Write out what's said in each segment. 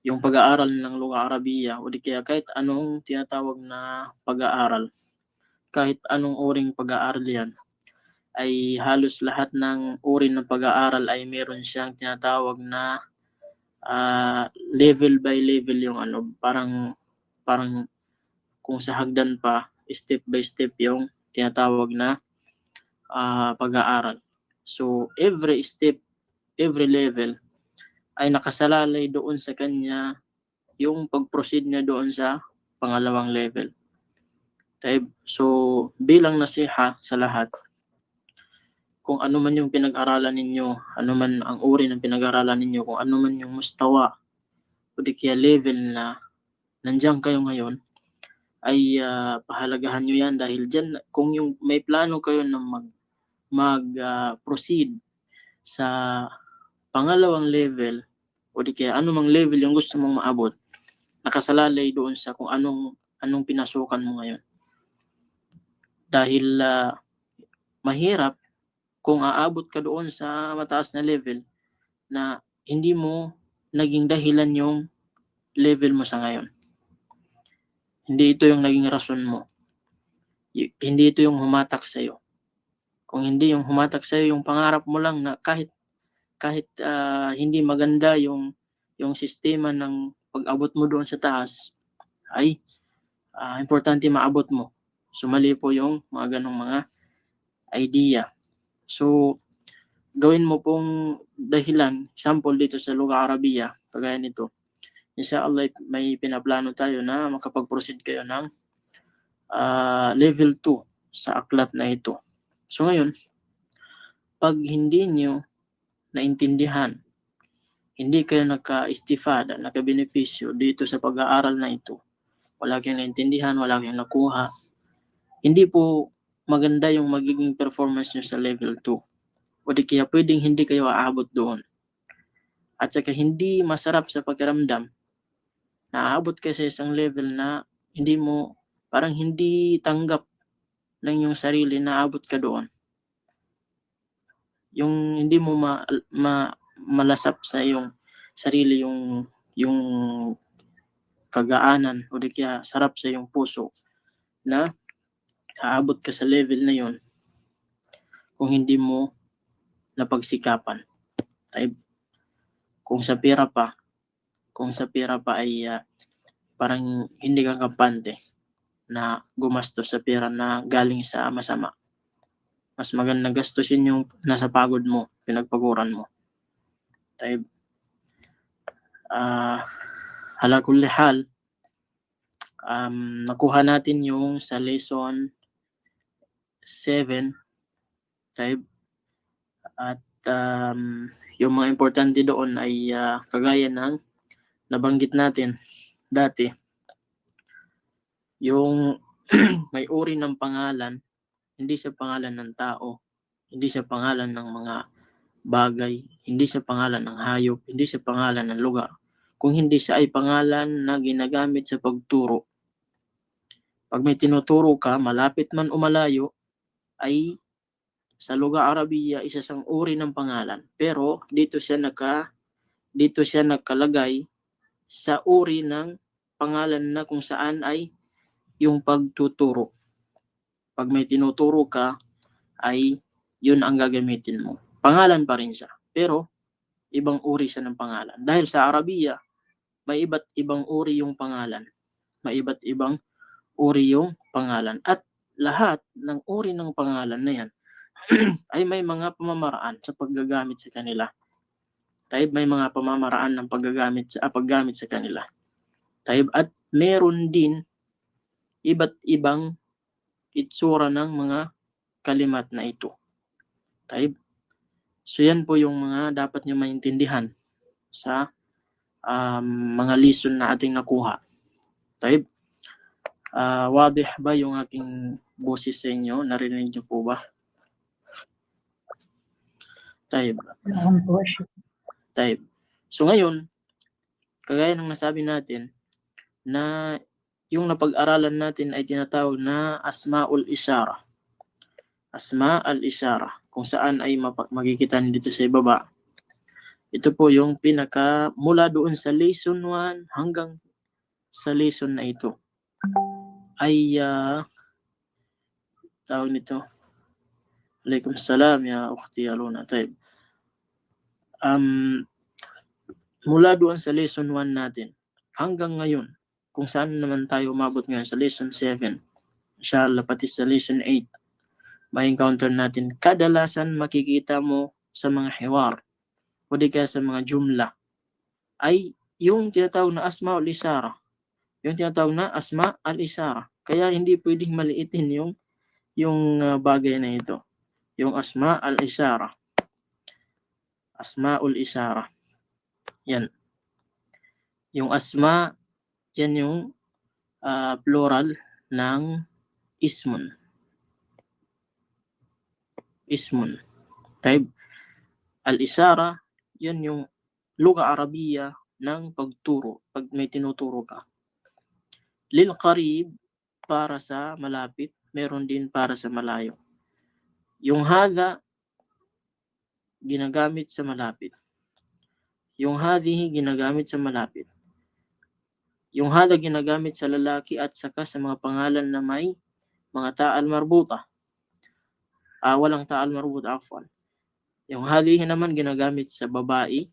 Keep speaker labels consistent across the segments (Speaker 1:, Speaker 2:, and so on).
Speaker 1: yung pag-aaral ng Lugha Arabiya o di kaya kahit anong tinatawag na pag-aaral, kahit anong uring pag-aaral yan, ay halos lahat ng uri ng pag-aaral ay meron siyang tinatawag na level by level yung parang kung sa hagdan pa, step by step yung tinatawag na pag-aaral. So, every step, every level ay nakasalalay doon sa kanya yung pag-proceed niya doon sa pangalawang level. So, bilang nasiha sa lahat, kung ano man yung pinag-aralan ninyo, ano man ang uri ng pinag-aralan ninyo, kung ano man yung mustawa o di kaya level na nandiyan kayo ngayon, ay pahalagahan nyo yan dahil dyan, kung yung may plano kayo na mag-proceed sa pangalawang level o di kaya anumang level yung gusto mong maabot, nakasalalay doon sa kung anong pinasukan mo ngayon. Dahil mahirap kung aabot ka doon sa mataas na level na hindi mo naging dahilan yung level mo sa ngayon. Hindi ito yung naging rason mo. Hindi ito yung humatak sa'yo. Kung hindi yung humatak sa'yo, yung pangarap mo lang na kahit hindi maganda yung sistema ng pag-abot mo doon sa taas, ay importante maabot mo. Sumali po yung mga ganong mga idea. So, gawin mo pong dahilan, example dito sa Lugha Arabiya, kagaya nito. Inshallah, may pinaplano tayo na makapag-proceed kayo ng level 2 sa aklat na ito. So ngayon, pag hindi nyo naintindihan, hindi kayo nagka-istifada, nagka-benepisyo dito sa pag-aaral na ito, wala kayong naintindihan, wala kayong nakuha, hindi po maganda yung magiging performance nyo sa level 2. O di kaya pwedeng hindi kayo aabot doon. At saka hindi masarap sa pakiramdam na aabot kayo sa isang level na hindi mo, parang hindi tanggap ng yung sarili na aabot ka doon. Yung hindi mo malasap sa yung sarili yung kagaanan o di kaya sarap sa yung puso na aabot ka sa level na yon kung hindi mo napagsikapan. Kung sa pera pa ay parang hindi ka kampante na gumastos sa pera na galing sa masama. Mas maganda gastusin yung nasa pagod mo, pinagpaguran mo. Ala kulli hal, nakuha natin yung sa lesson 7, at yung mga importante doon ay kagaya ng nabanggit natin dati, yung may uri ng pangalan, hindi siya pangalan ng tao, hindi siya pangalan ng mga bagay, hindi siya pangalan ng hayop, hindi siya pangalan ng lugar, kung hindi siya ay pangalan na ginagamit sa pagturo. Pag may tinuturo ka, malapit man o malayo, ay sa Lugha Arabiya, isa siyang uri ng pangalan. Pero dito siya nakalagay sa uri ng pangalan na kung saan ay yung pagtuturo. Pag may tinuturo ka, ay yun ang gagamitin mo. Pangalan pa rin siya, pero ibang uri siya ng pangalan. Dahil sa Arabiya, may iba't ibang uri yung pangalan. May iba't ibang uri yung pangalan. At lahat ng uri ng pangalan na yan ay may mga pamamaraan sa paggagamit sa kanila. May mga pamamaraan ng paggamit sa kanila. At meron din iba't ibang itsura ng mga kalimat na ito. So yan po yung mga dapat nyo maintindihan sa mga lesson na ating nakuha. Wadih ba yung aking boses sa inyo? Narinig nyo po ba? So ngayon, kagaya ng nasabi natin, na yung napag-aralan natin ay tinatawag na Asma'ul Isyara. Asma al-Isyara, kung saan ay makikita dito sa ibaba. Ito po yung mula doon sa lesson 1 hanggang sa lesson na ito ay tawag nito. Alaikum salam ya ukhti Aluna. Taib. Mula doon sa lesson 1 natin hanggang ngayon, kung saan naman tayo umabot ngayon sa lesson 7, inshallah pati sa lesson 8, may encounter natin. Kadalasan makikita mo sa mga hiwar o di kaya sa mga jumla ay yung tinatawag na asma al-isara. Yung tinatawag na asma al-isara. Kaya hindi pwedeng maliitin yung bagay na ito. Yung asma al-isara. Asma al-isara. Yan. Yung asma, yan yung plural ng ismun. Ismun. Type. Al-isara, yan yung luga Arabiya ng pagturo, pag may tinuturo ka. Lil qarib, para sa malapit, meron din para sa malayo. Yung hadha, ginagamit sa malapit. Yung hadhihi, ginagamit sa malapit. Yung hadha, ginagamit sa lalaki at saka sa mga pangalan na may mga ta'al marbuta. Walang ta'al marbuta, afwan. Yung hadhihi naman, ginagamit sa babae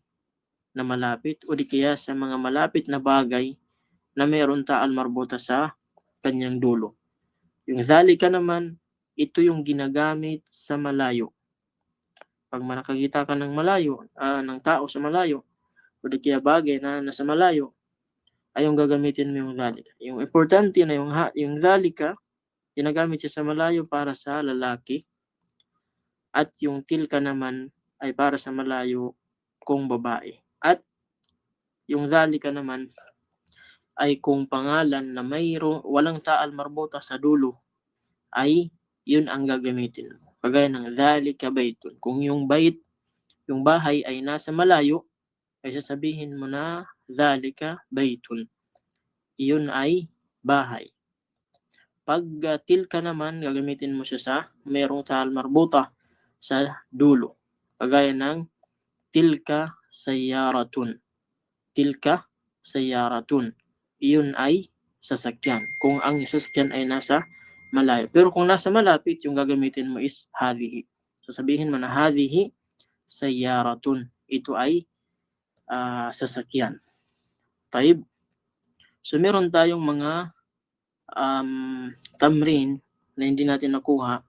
Speaker 1: na malapit o di kaya sa mga malapit na bagay na meron ta'al marbuta sa kanyang dulo. Yung dhalika naman, ito yung ginagamit sa malayo. Pag nakakita ka ng malayo, ng tao sa malayo, o di kaya bagay na nasa malayo, ay yung gagamitin mo yung dhalika. Yung importante na yung dhalika, ginagamit siya sa malayo para sa lalaki, at yung tilka naman ay para sa malayo kung babae. At yung dhalika naman ay kung pangalan na walang ta'al marbuta sa dulo, ay yun ang gagamitin mo. Kagaya ng dhalika baytun. Kung yung bahay ay nasa malayo, ay sasabihin mo na dhalika baytun. Iyon ay bahay. Pag tilka naman, gagamitin mo siya sa merong ta'al marbuta sa dulo. Kagaya ng tilka sayyaratun. Tilka sayyaratun. Iyon ay sasakyan. Kung ang sasakyan ay nasa malayo. Pero kung nasa malapit, yung gagamitin mo is hadhihi. Sasabihin mo na hadhihi sayyaratun. Ito ay sasakyan. Taib. So meron tayong mga tamrin na hindi natin nakuha.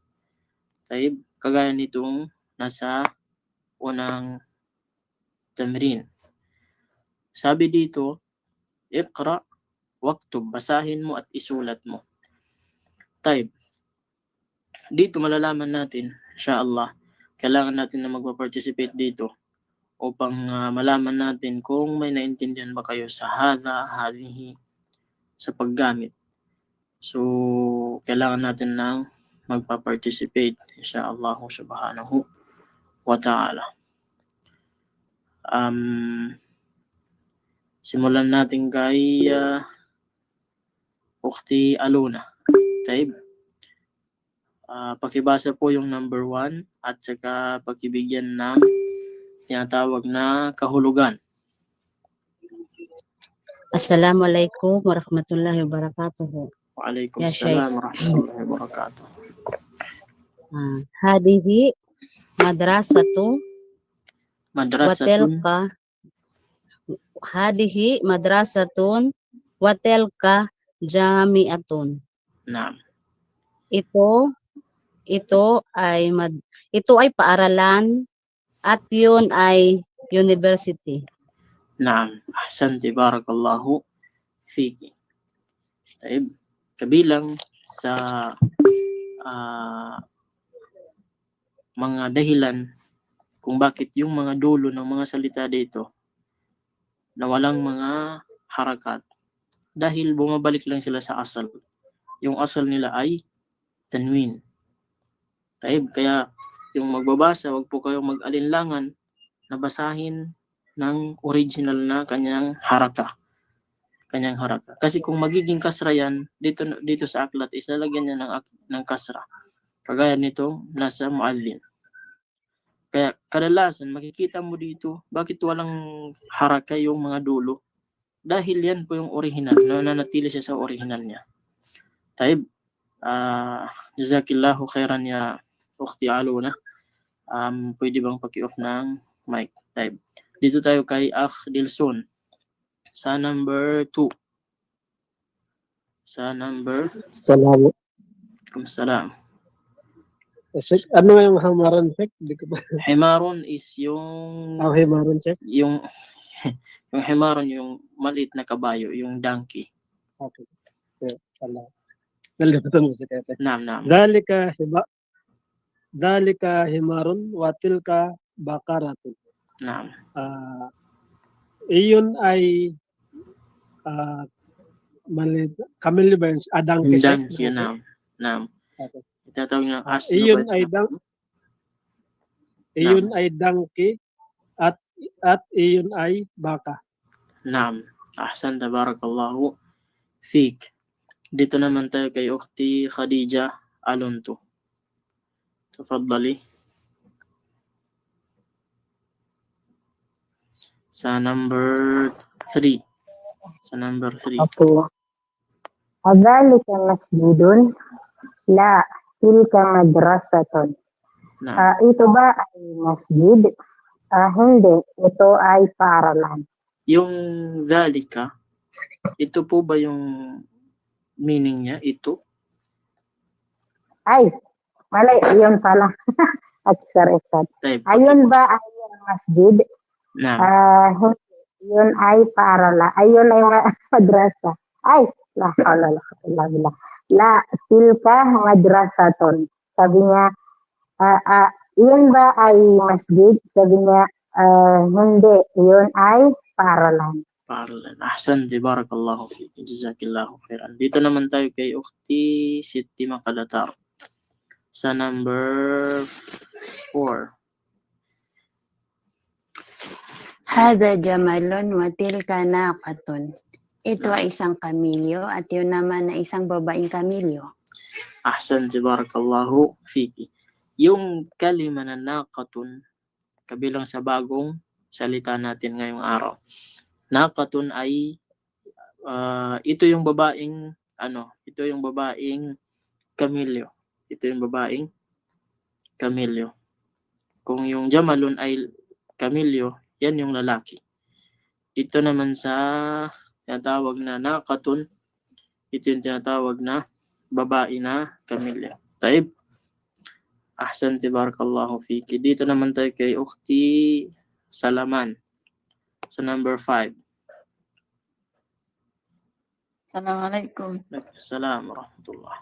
Speaker 1: Taib. Kagaya nitong nasa unang tamrin. Sabi dito, iqra, waktub, basahin mo at isulat mo. Taib. Dito malalaman natin, inshallah, kailangan natin na magpa-participate dito upang malaman natin kung may naintindihan ba kayo sa hadha, hadhihi, sa paggamit. So, kailangan natin ng magpa-participate, inshallah subhanahu wa ta'ala. Simulan natin kay Ukhti Aluna. Taib. Pakibasa po yung number 1 at saka pakibigyan ng tinatawag na kahulugan.
Speaker 2: Assalamualaikum warahmatullahi wabarakatuh.
Speaker 1: Waalaikumsalam warahmatullahi wabarakatuh.
Speaker 2: Hadihi madrasatu
Speaker 1: Madrasatun.
Speaker 2: Hadihi madrasatun watelka jami'atun.
Speaker 1: Naam.
Speaker 2: Ito ay paaralan at yun ay university.
Speaker 1: Naam. Ahsanti, barakallahu fiki. Taib. Kabilang sa mga dahilan kung bakit yung mga dulo ng mga salita dito na walang mga harakat, dahil bumabalik lang sila sa asal. Yung asal nila ay tanwin. Taib. Kaya yung magbabasa, wag po kayong mag-alinlangan na basahin ng original na kanyang haraka. Kasi kung magiging kasra yan, dito sa aklat, ilalagyan niya ng kasra. Kagaya nito, nasa muadhin. Kaya kadalasan makikita mo dito, bakit walang haraka yung mga dulo? Dahil yan po yung original, nananatili siya sa original niya. Taib, jazakillahu khairan ya Ukhti Aluna. Pwede bang paki-off ng mic? Taib. Dito tayo kay Akh Dilson. Sa number 2. Sa number,
Speaker 3: Salamat.
Speaker 1: kumsalam.
Speaker 3: Sek, ano yung hamaran, Sek? Hindi ko ba?
Speaker 1: Himaron is yung
Speaker 3: Hamaran, Sek?
Speaker 1: yung yung himaron yung maliit na kabayo, yung donkey.
Speaker 3: Okay. Salamat. Nalimutan mo si Kete.
Speaker 1: Nam.
Speaker 3: Dalika himarun watilka bakaratun.
Speaker 1: Nam.
Speaker 3: Iyon ay maliit. Kamil ba yun? Adangke, Sek?
Speaker 1: Donkey, nam.
Speaker 3: Okay.
Speaker 1: Itatawag ng asno
Speaker 3: Iyon
Speaker 1: ba?
Speaker 3: Iyon ay donkey at iyon ay baka.
Speaker 1: Nam. Ahsan, tabarakallahu fik. Dito naman tayo kay Ukhti Khadija Alonto. Tafadhali. Sa number 3. Sa number 3.
Speaker 4: Okay. Adhalika masjidun? La, tilka madrasatun.
Speaker 1: Nam.
Speaker 4: Ito ba ay masjid? Hindi, ito ay paaralan.
Speaker 1: Yung zalika, ito po ba yung meaning niya? Ito?
Speaker 4: Ay, mali, yun pala. At sorry.
Speaker 1: Taib.
Speaker 4: Ayun ba ay masjid?
Speaker 1: Nam.
Speaker 4: Hindi, yun ay paaralan. Ayun ay madrasa. Ay, la hawla wala quwwata illa billah. La, tilka madrasatun. Sabi niya, yun ba ay masjid? Sabi niya, hindi, yun ay paaralan.
Speaker 1: Paralan. Ahsan, barakallahu fiik. Jazakillahu khairan. Dito naman tayo kay Ukhti Siti Makalatar. Sa number 4.
Speaker 5: Hada jamalun wa tilka naqatun. Ito ay isang kamilyo at yun naman na isang babaeng kamilyo.
Speaker 1: Ahsan, barakallahu fiik. Yung kalima na naqatun, kabilang sa bagong salita natin ngayong araw. Naqatun ay ito yung babaeng kamilyo. Ito yung babaeng kamilyo. Kung yung jamalun ay kamilyo, yan yung lalaki. Ito naman sa tinatawag na naqatun, ito yung tinatawag na babae na kamilyo. Taib. Ahsan, barakallahu fiki. Dito naman tayo kay Ukhti Salaman. Sa number 5.
Speaker 6: Assalamualaikum.
Speaker 1: Waalaikumsalam warahmatullah.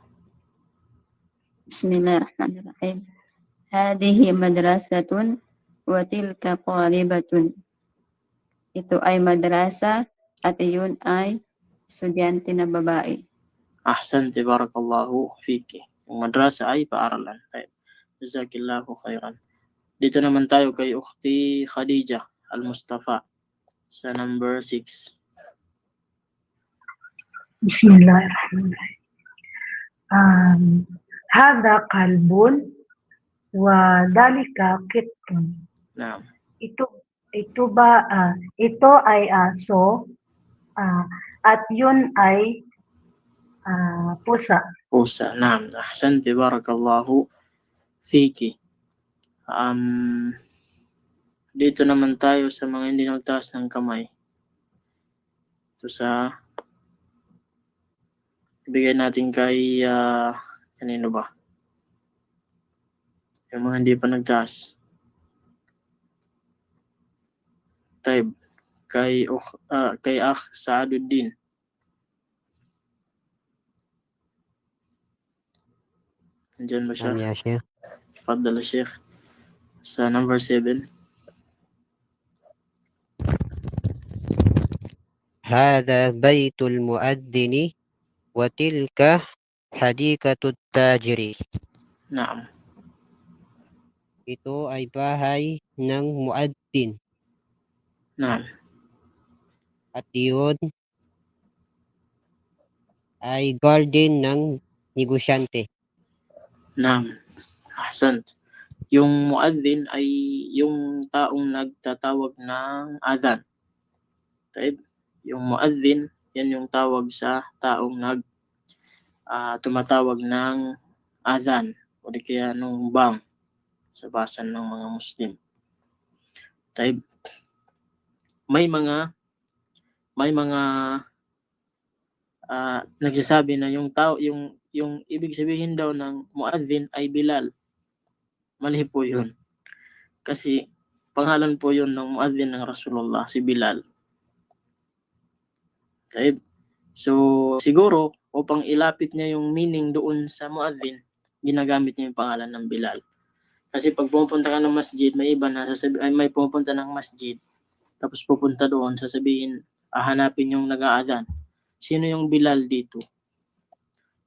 Speaker 6: Bismillahirrahmanirrahim. Hadihi madrasatun wa tilka qaribatun. Ito ay madrasa at iyon ay estudyante na babae.
Speaker 1: Ahsan, barakallahu fiki. Yung madrasa ay paaralan. Jazakillahu khairan. Dito naman tayo kay Ukhti Khadija Al-Mustafa. Sa number 6.
Speaker 7: Bismillahirrahmanirrahim. Hada kalbun wa dalika kitun.
Speaker 1: Naam.
Speaker 7: Ito ay aso at yun ay pusa.
Speaker 1: Pusa. Naam. Ahsan, barakallahu fiki. Dito naman tayo sa mga hindi nagtaas ng kamay. Ito sa ibigay natin kay kanino ba? Yung mga hindi pa nagtaas. Taib. Kay Akh Saaduddin. Nandiyan ba siya?
Speaker 8: يا شيخ
Speaker 1: Tafadhal Sheikh. Sa number 7.
Speaker 8: هذا بيت المؤذن وتلك حديقة التاجر.
Speaker 1: Naam.
Speaker 8: Ito ay bahay ng muadzin
Speaker 1: Naam.
Speaker 8: at iyon ay garden ng negosyante.
Speaker 1: Naam. Ahsan. Yung muadzin ay yung taong nagtatawag ng adhan. Taib. Yung muadzin, yan yung tawag sa taong tumatawag ng adhan o di kaya nung bang sa basan ng mga Muslim. Taib. May mga nagsasabi na yung ibig sabihin daw ng muadzin ay Bilal. Mali po yun. Kasi pangalan po yun ng muadzin ng Rasulullah, si Bilal. Okay? So, siguro, upang ilapit niya yung meaning doon sa muadzin, ginagamit niya yung pangalan ng Bilal. Kasi pag pupunta ka ng masjid, may iba na may pupunta ng masjid, tapos pupunta doon, sasabihin, hanapin yung nag-aadhan. Sino yung Bilal dito?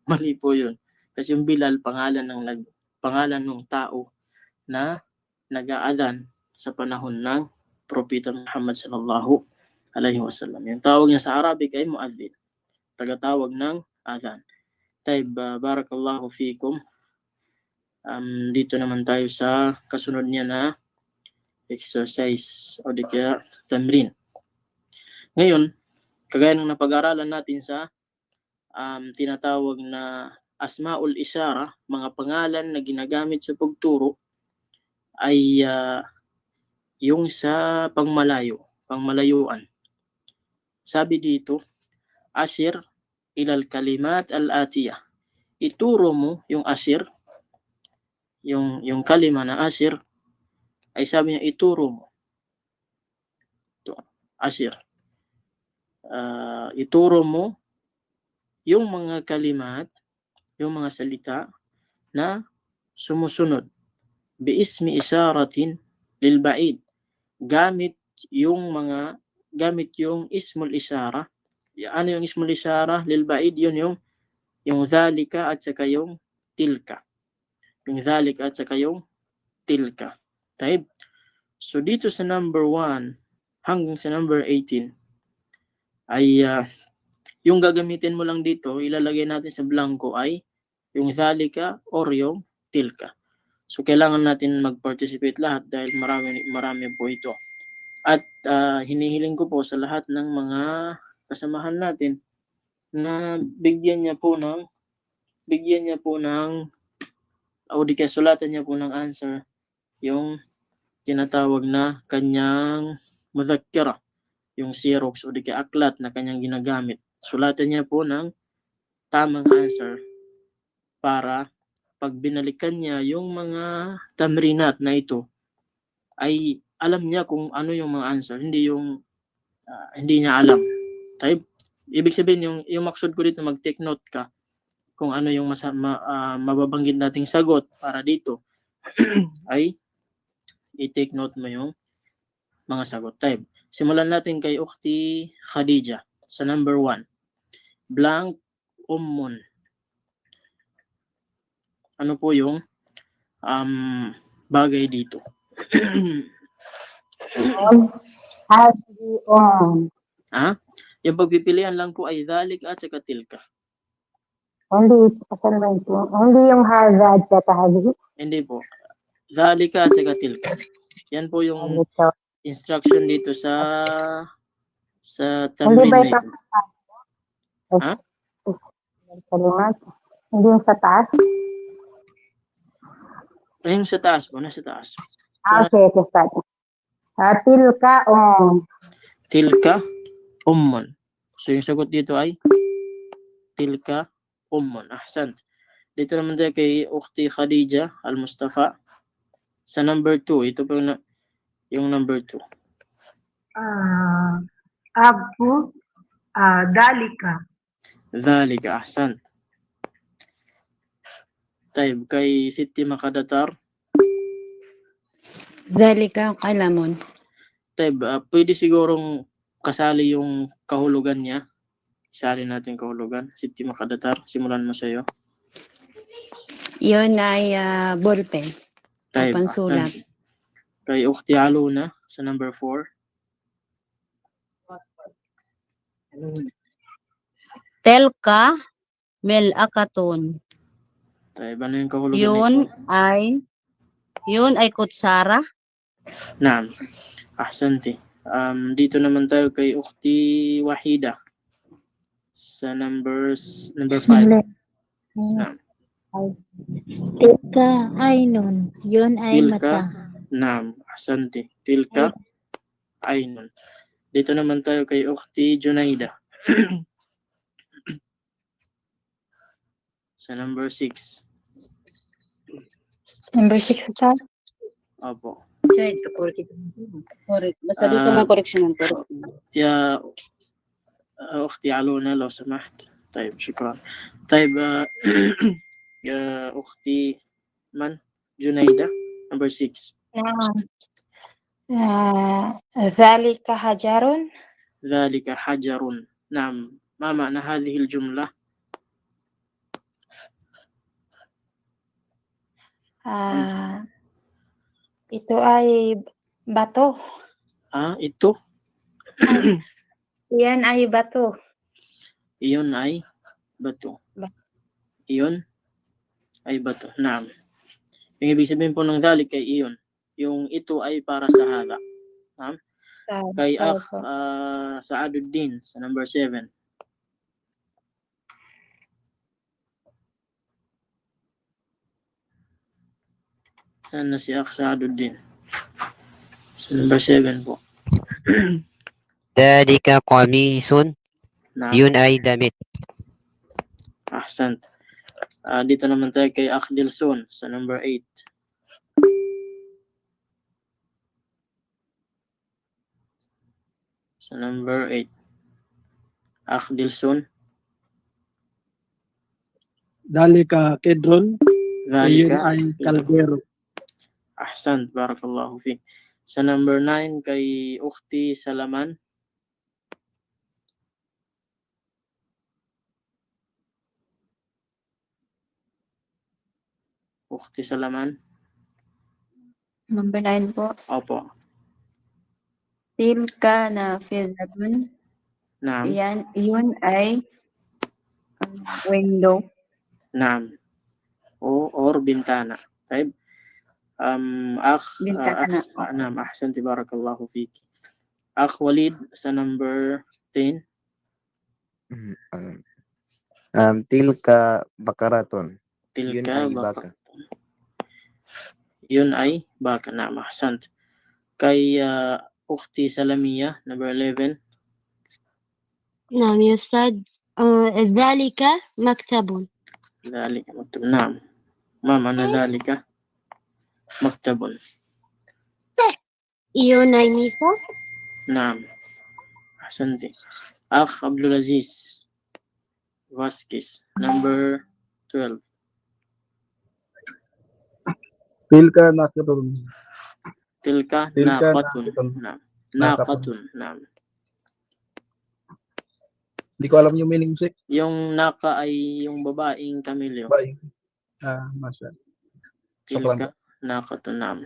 Speaker 1: Mali po yun. Kasi yung Bilal, pangalan ng tao na nag-aadhan sa panahon ng Propeta Muhammad sallallahu alaihi wasallam. Yung tawag niya sa Arabic ay muadzin, tagatawag ng adhan. Taib, barakallahu fikum. Dito naman tayo sa kasunod niya na exercise o di kaya tamrin. Ngayon, kagaya ng napag-aralan natin sa tinatawag na asmaul isyara, mga pangalan na ginagamit sa pagturo, ay yung sa pangmalayuan. Sabi dito, ashir ilal kalimat al-atiyah. Ituro mo yung ashir, yung kalima na ashir, ay sabi niya ituro mo. Ito, ashir. Ituro mo yung mga kalimat, yung mga salita na sumusunod. Biismi isyaratin lil ba'id. Gamit yung ismul isyara. Ano yung ismul isyara lil ba'id? Yun yung dhalika at saka yung tilka. Yung dhalika at saka yung tilka. Taib. So dito sa number 1 hanggang sa number 18 ay yung gagamitin mo lang dito, ilalagay natin sa blanco ay yung dhalika or yung tilka. So kailangan natin mag-participate lahat dahil marami po ito. At hinihiling ko po sa lahat ng mga kasamahan natin na bigyan niya po ng o di kaya sulatan niya po ng answer yung tinatawag na kanyang mudhakkira, yung Xerox o di kaya aklat na kanyang ginagamit. Sulatan niya po ng tamang answer para pag binalikan niya yung mga tamrinat na ito, ay alam niya kung ano yung mga answer, hindi niya alam. Type. Ibig sabihin, yung maksud ko dito, mag-take note ka kung ano yung mababanggit nating sagot para dito ay i-take note mo yung mga sagot. Type. Simulan natin kay Ukhti Khadija sa number 1. Blank ummun. Ano po yung bagay dito?
Speaker 4: Hadi
Speaker 1: Yung pagpipilian lang po ay dhalik at saka tilka.
Speaker 4: Hindi, asan ba ito? Hindi yung hadha at saka hadi.
Speaker 1: Hindi po. Dhalika at saka tilka. Yan po yung instruction dito sa
Speaker 4: Hindi
Speaker 1: tamrin
Speaker 4: ba
Speaker 1: na
Speaker 4: ito?
Speaker 1: Ha?
Speaker 4: Kalimat. Hindi yung sa taas?
Speaker 1: Ayun sa taas po, nasa taas.
Speaker 4: Okay, sa taas. Tilka
Speaker 1: Tilka ummun. So yung sagot dito ay tilka ummun. Ahsan. Dito naman tayo kay Ukhti Khadija Al-Mustafa sa number 2. Ito po yung number 2.
Speaker 7: Abu dalika.
Speaker 1: Dhalika. Ahsan. Tayo kay Siti Makadatar.
Speaker 5: Dhalika qalamun.
Speaker 1: Tayo, pwede sigurong kasali yung kahulugan niya. Isali natin kahulugan. Siti Makadatar, simulan mo sa'yo.
Speaker 5: Yun ay ballpen.
Speaker 1: Tayo,
Speaker 5: Pansulat.
Speaker 1: kay Ukhti Aluna sa number 4.
Speaker 2: Telka melakatun.
Speaker 1: Tayo, ano yung kahulugan
Speaker 2: Yun
Speaker 1: nito?
Speaker 2: ay Yun ay kutsara.
Speaker 1: Naam. Ahsanti. Dito naman tayo kay Ukhti Wahida. Sa number 5. Naam.
Speaker 2: Tilka aynun. Yun ay
Speaker 1: Tilka.
Speaker 2: mata.
Speaker 1: Naam. Ahsanti. Tilka aynun. Dito naman tayo kay Ukhti Junaida. Sa number 6.
Speaker 5: Number 6, Ustad.
Speaker 1: Opo.
Speaker 6: Correct. Basta dito
Speaker 1: Ah,
Speaker 6: na correction ng correct.
Speaker 1: يا أختي علونة لو سمحت. طيب شكرا. طيب يا أختي من؟ جنيدة number 6.
Speaker 5: ذلك حجر.
Speaker 1: ذلك حجر. نعم. ما معنى هذه الجملة؟
Speaker 5: Ito ay bato.
Speaker 1: Ito.
Speaker 5: Yan ay bato.
Speaker 1: Iyon ay bato. Iyon ay bato. Naam. Yung ibig sabihin po ng dhalik ay iyon. Yung ito ay para sa hada. Naam. Kay Saaduddin sa number 7. Saan na si Saaduddin? Sa number 7 po.
Speaker 8: ذلك قميص.
Speaker 1: Naam.
Speaker 8: Yun ay damit.
Speaker 1: Ahsant. Dito naman tayo kay Akhdilson sa number 8. Sa number 8. Akhdilson.
Speaker 3: Dalika Kedron. Iyon
Speaker 1: Dhalika.
Speaker 3: ay kaldero.
Speaker 1: Ahsant. Barakallahu fi. Sa number 9 kay Ukhti Salaman. Ukhti Salaman.
Speaker 6: Number 9 po.
Speaker 1: Opo.
Speaker 6: Tilka nafizatun.
Speaker 1: Naam.
Speaker 6: Yun ay window.
Speaker 1: Naam. Or bintana. Taib.
Speaker 6: Bintana.
Speaker 1: Naam. Ahsanti. Barakallahu fiki. Akh Walid sa number 10.
Speaker 9: Tilka bakaratun. Yun
Speaker 1: Tilka
Speaker 9: ay baka.
Speaker 1: Yun ay baka. Naam. Ahsant. Kay Ukhti Salamiya, number 11.
Speaker 2: Naam, Ustad. ذلك مكتب.
Speaker 1: ذلك مكتب. نعم. ما معنى ذلك مكتب؟
Speaker 2: Iyon ay misa.
Speaker 1: نعم. أحسنتي. أخ عبد العزيز Vasquez, number 12.
Speaker 3: Tilka nakatun.
Speaker 1: Tilka
Speaker 3: Tilka
Speaker 1: naqatun.
Speaker 3: naqatun.
Speaker 1: Naam. Naqatun. Naam.
Speaker 3: Hindi ko alam yung meaning six.
Speaker 1: Yung naka ay yung babaeng kamilyo.
Speaker 3: Bye. Masya.
Speaker 1: Tilka naqatun. Naam.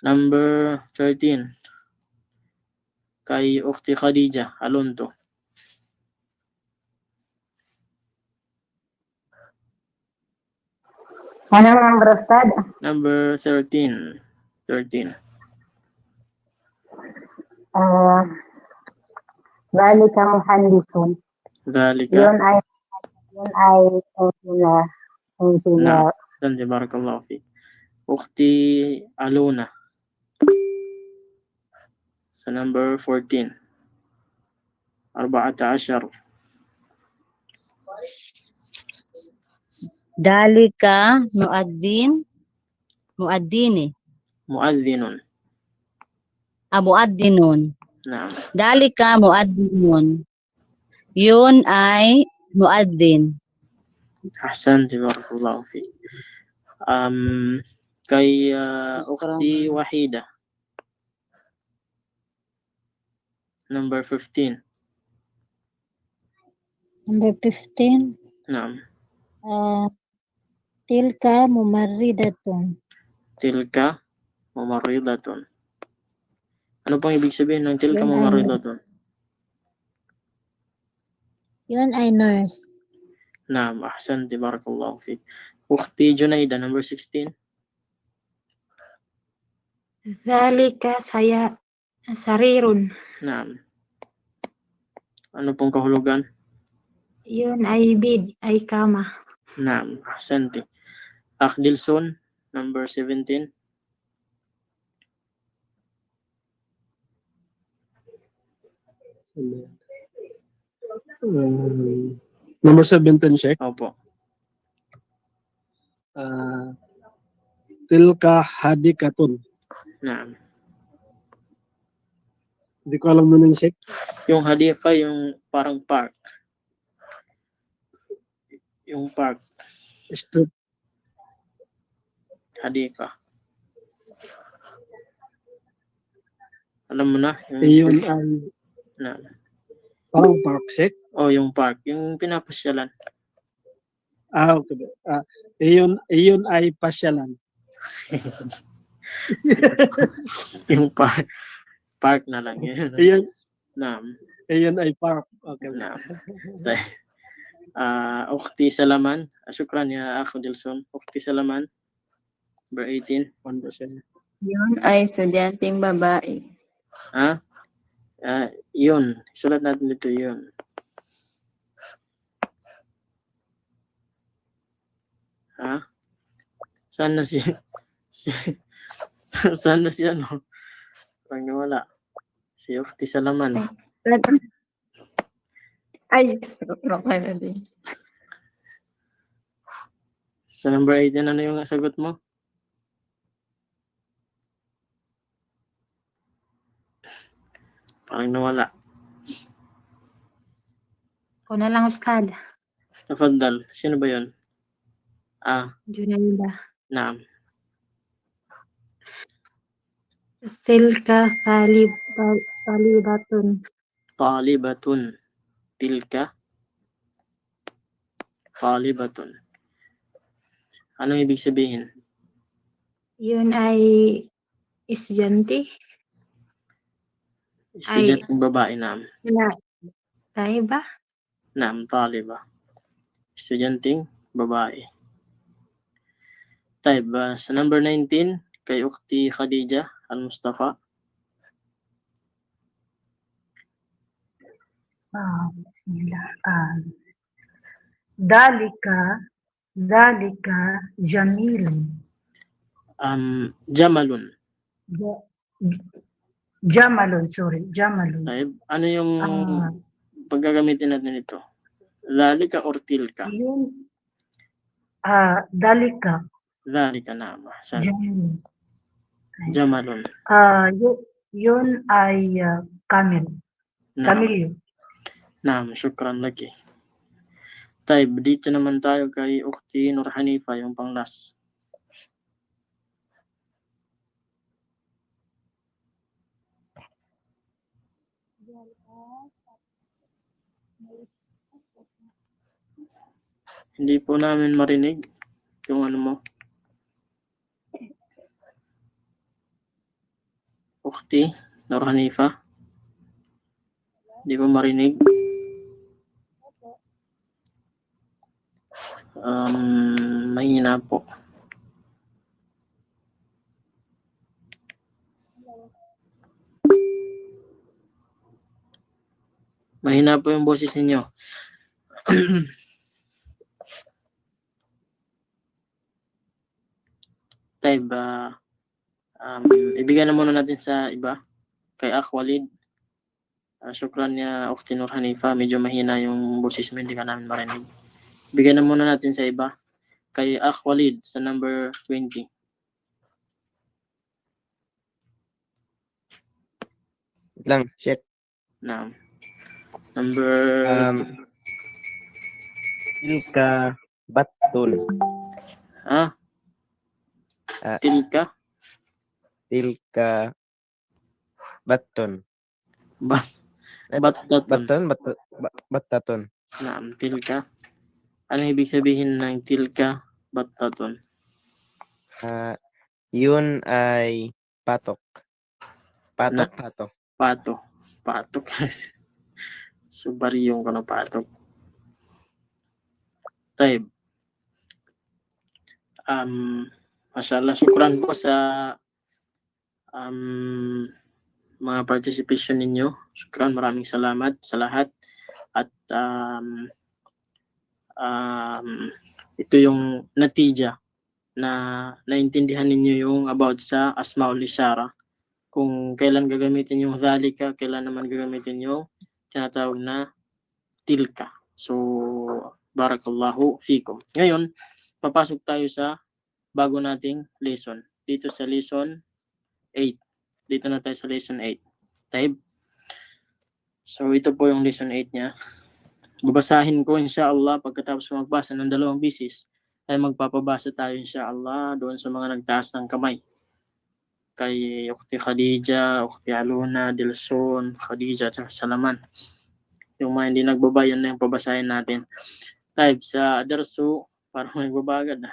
Speaker 1: Number 13. Kay Ukhti Khadija Alonto.
Speaker 4: Anong number, Ustad?
Speaker 1: Number 13. 13.
Speaker 4: Dalika muhandisun.
Speaker 1: Dhalika.
Speaker 4: Yun ay engineer.
Speaker 1: Santi barakallahu fi. Ukhti Aluna. Sa number 14. 14.
Speaker 2: Dalika muadzin. Muadzini.
Speaker 1: Muadzinun.
Speaker 2: Muadzinun.
Speaker 1: Naam.
Speaker 2: Dalika muadzinun. Yun ay muadzin.
Speaker 1: Ahsanti barakallahu fi. Kay Ukhti Wahida. Number 15.
Speaker 2: Number 15.
Speaker 1: Naam.
Speaker 2: Tilka mumarridatun.
Speaker 1: Tilka mumarridatun. Ano pang ibig sabihin ng tilka
Speaker 2: Yun ay-
Speaker 1: mumarridatun?
Speaker 2: Yun ay nurse.
Speaker 1: Naam. Ahsanti barakallahu fi. Ukhti Junaida, number 16.
Speaker 7: Zalika sarirun.
Speaker 1: Naam. Ano pong kahulugan?
Speaker 7: Yun ay bed, ay kama.
Speaker 1: Naam. Ahsanti. Akdilson, number 17.
Speaker 3: Number 17, Sheikh.
Speaker 1: Opo.
Speaker 3: Tilka hadikatun.
Speaker 1: Naam.
Speaker 3: Hindi ko alam nun yung Sheikh.
Speaker 1: Yung hadika, yung parang park. Yung park,
Speaker 3: Street.
Speaker 1: hadika. Alam mo na?
Speaker 3: Yun ay
Speaker 1: Naam.
Speaker 3: parang park, Sheikh.
Speaker 1: Oh, yung park. Yung pinapasyalan.
Speaker 3: Okay. Iyon ay pasyalan.
Speaker 1: Yung park. Park na lang. Yun.
Speaker 3: Iyon,
Speaker 1: Naam.
Speaker 3: iyon ay park. Okay.
Speaker 1: Naam. Ukhti Salaman. Syukran ya Akh Dilson. Ukhti Salaman. Number 18.
Speaker 6: Yun ay estudyanteng babae.
Speaker 1: Ha? Yun. Sulat natin dito yun. Ha? Saan na si saan na si ano? Parang nawala. Si Ukhti Salaman.
Speaker 6: Ay, okay na din.
Speaker 1: Sa number 18, ano yung sagot mo? Parang nawala.
Speaker 7: Ko na lang, Ustad.
Speaker 1: Tafadhal. Sino ba yun?
Speaker 7: Junaida.
Speaker 1: Naam.
Speaker 7: Tilka salibatun.
Speaker 1: Talibatun. Tilka. Talibatun. Anong ibig sabihin?
Speaker 7: Yun ay estudyante.
Speaker 1: Estudyanteng babae, naam.
Speaker 7: Tayo ba?
Speaker 1: Naam, taliba. Estudyanteng babae. Taib, sa number 19, kay Ukhti Khadija Al-Mustafa.
Speaker 7: Bismillah. Dalika jamilun.
Speaker 1: Jamalun.
Speaker 7: Jamalun, sorry. Jamalun.
Speaker 1: Taib, ano yung paggagamitin natin ito? Dhalika or tilka?
Speaker 7: Yun. Dalika.
Speaker 1: Dhalika, naam.
Speaker 7: Jamalun.
Speaker 1: Jamalun.
Speaker 7: Yun ay camel.
Speaker 1: Naam.
Speaker 7: Camel.
Speaker 1: Naam, syukran lagi. Taib, dito naman tayo kay Ukhti Nur Hanifa, yung pang-last. Hindi po namin marinig yung ano mo. Ukhti Nur Hanifa. Hindi po marinig. Mahina po. Mahina po yung boses ninyo. Taib, ibigay na muna natin sa iba. Kay Akh Walid. Syukran niya Ukhti Nur Hanifa. Medyo mahina yung boses mo, hindi ka namin marinig. Ibigay na muna natin sa iba. Kay Akh Walid sa number 20.
Speaker 9: Lang, Sheikh.
Speaker 1: Naam. Number
Speaker 9: Tilka batun.
Speaker 1: Tilka
Speaker 9: Batun. Battatun.
Speaker 1: Naam, tilka. Ano ibig sabihin ng tilka battatun?
Speaker 9: Yun ay patok. Patok.
Speaker 1: Patok. Subariyong ko na patok. Taib. Mashallah, syukran po sa mga participation ninyo. Syukran, maraming salamat sa lahat. At ito yung natija na naintindihan ninyo yung about sa Asmaul Isyara. Kung kailan gagamitin yung dhalika, kailan naman gagamitin yung tinatawag na tilka. So, barakallahu fikum. Ngayon, papasok tayo sa bago nating lesson. Dito sa lesson 8. Dito na tayo sa lesson 8. Type. So, ito po yung lesson 8 niya. Babasahin ko insyaAllah pagkatapos magbasa ng 2 bisis ay magpapabasa tayo insyaAllah doon sa mga nagtaas ng kamay. Kay Ukhti Khadija, Ukhti Aluna, Dilson, Khadija, at Salaman. Yung mga hindi nagbabayan na yung pabasahin natin. Type sa Darsu, parang nagbabagad.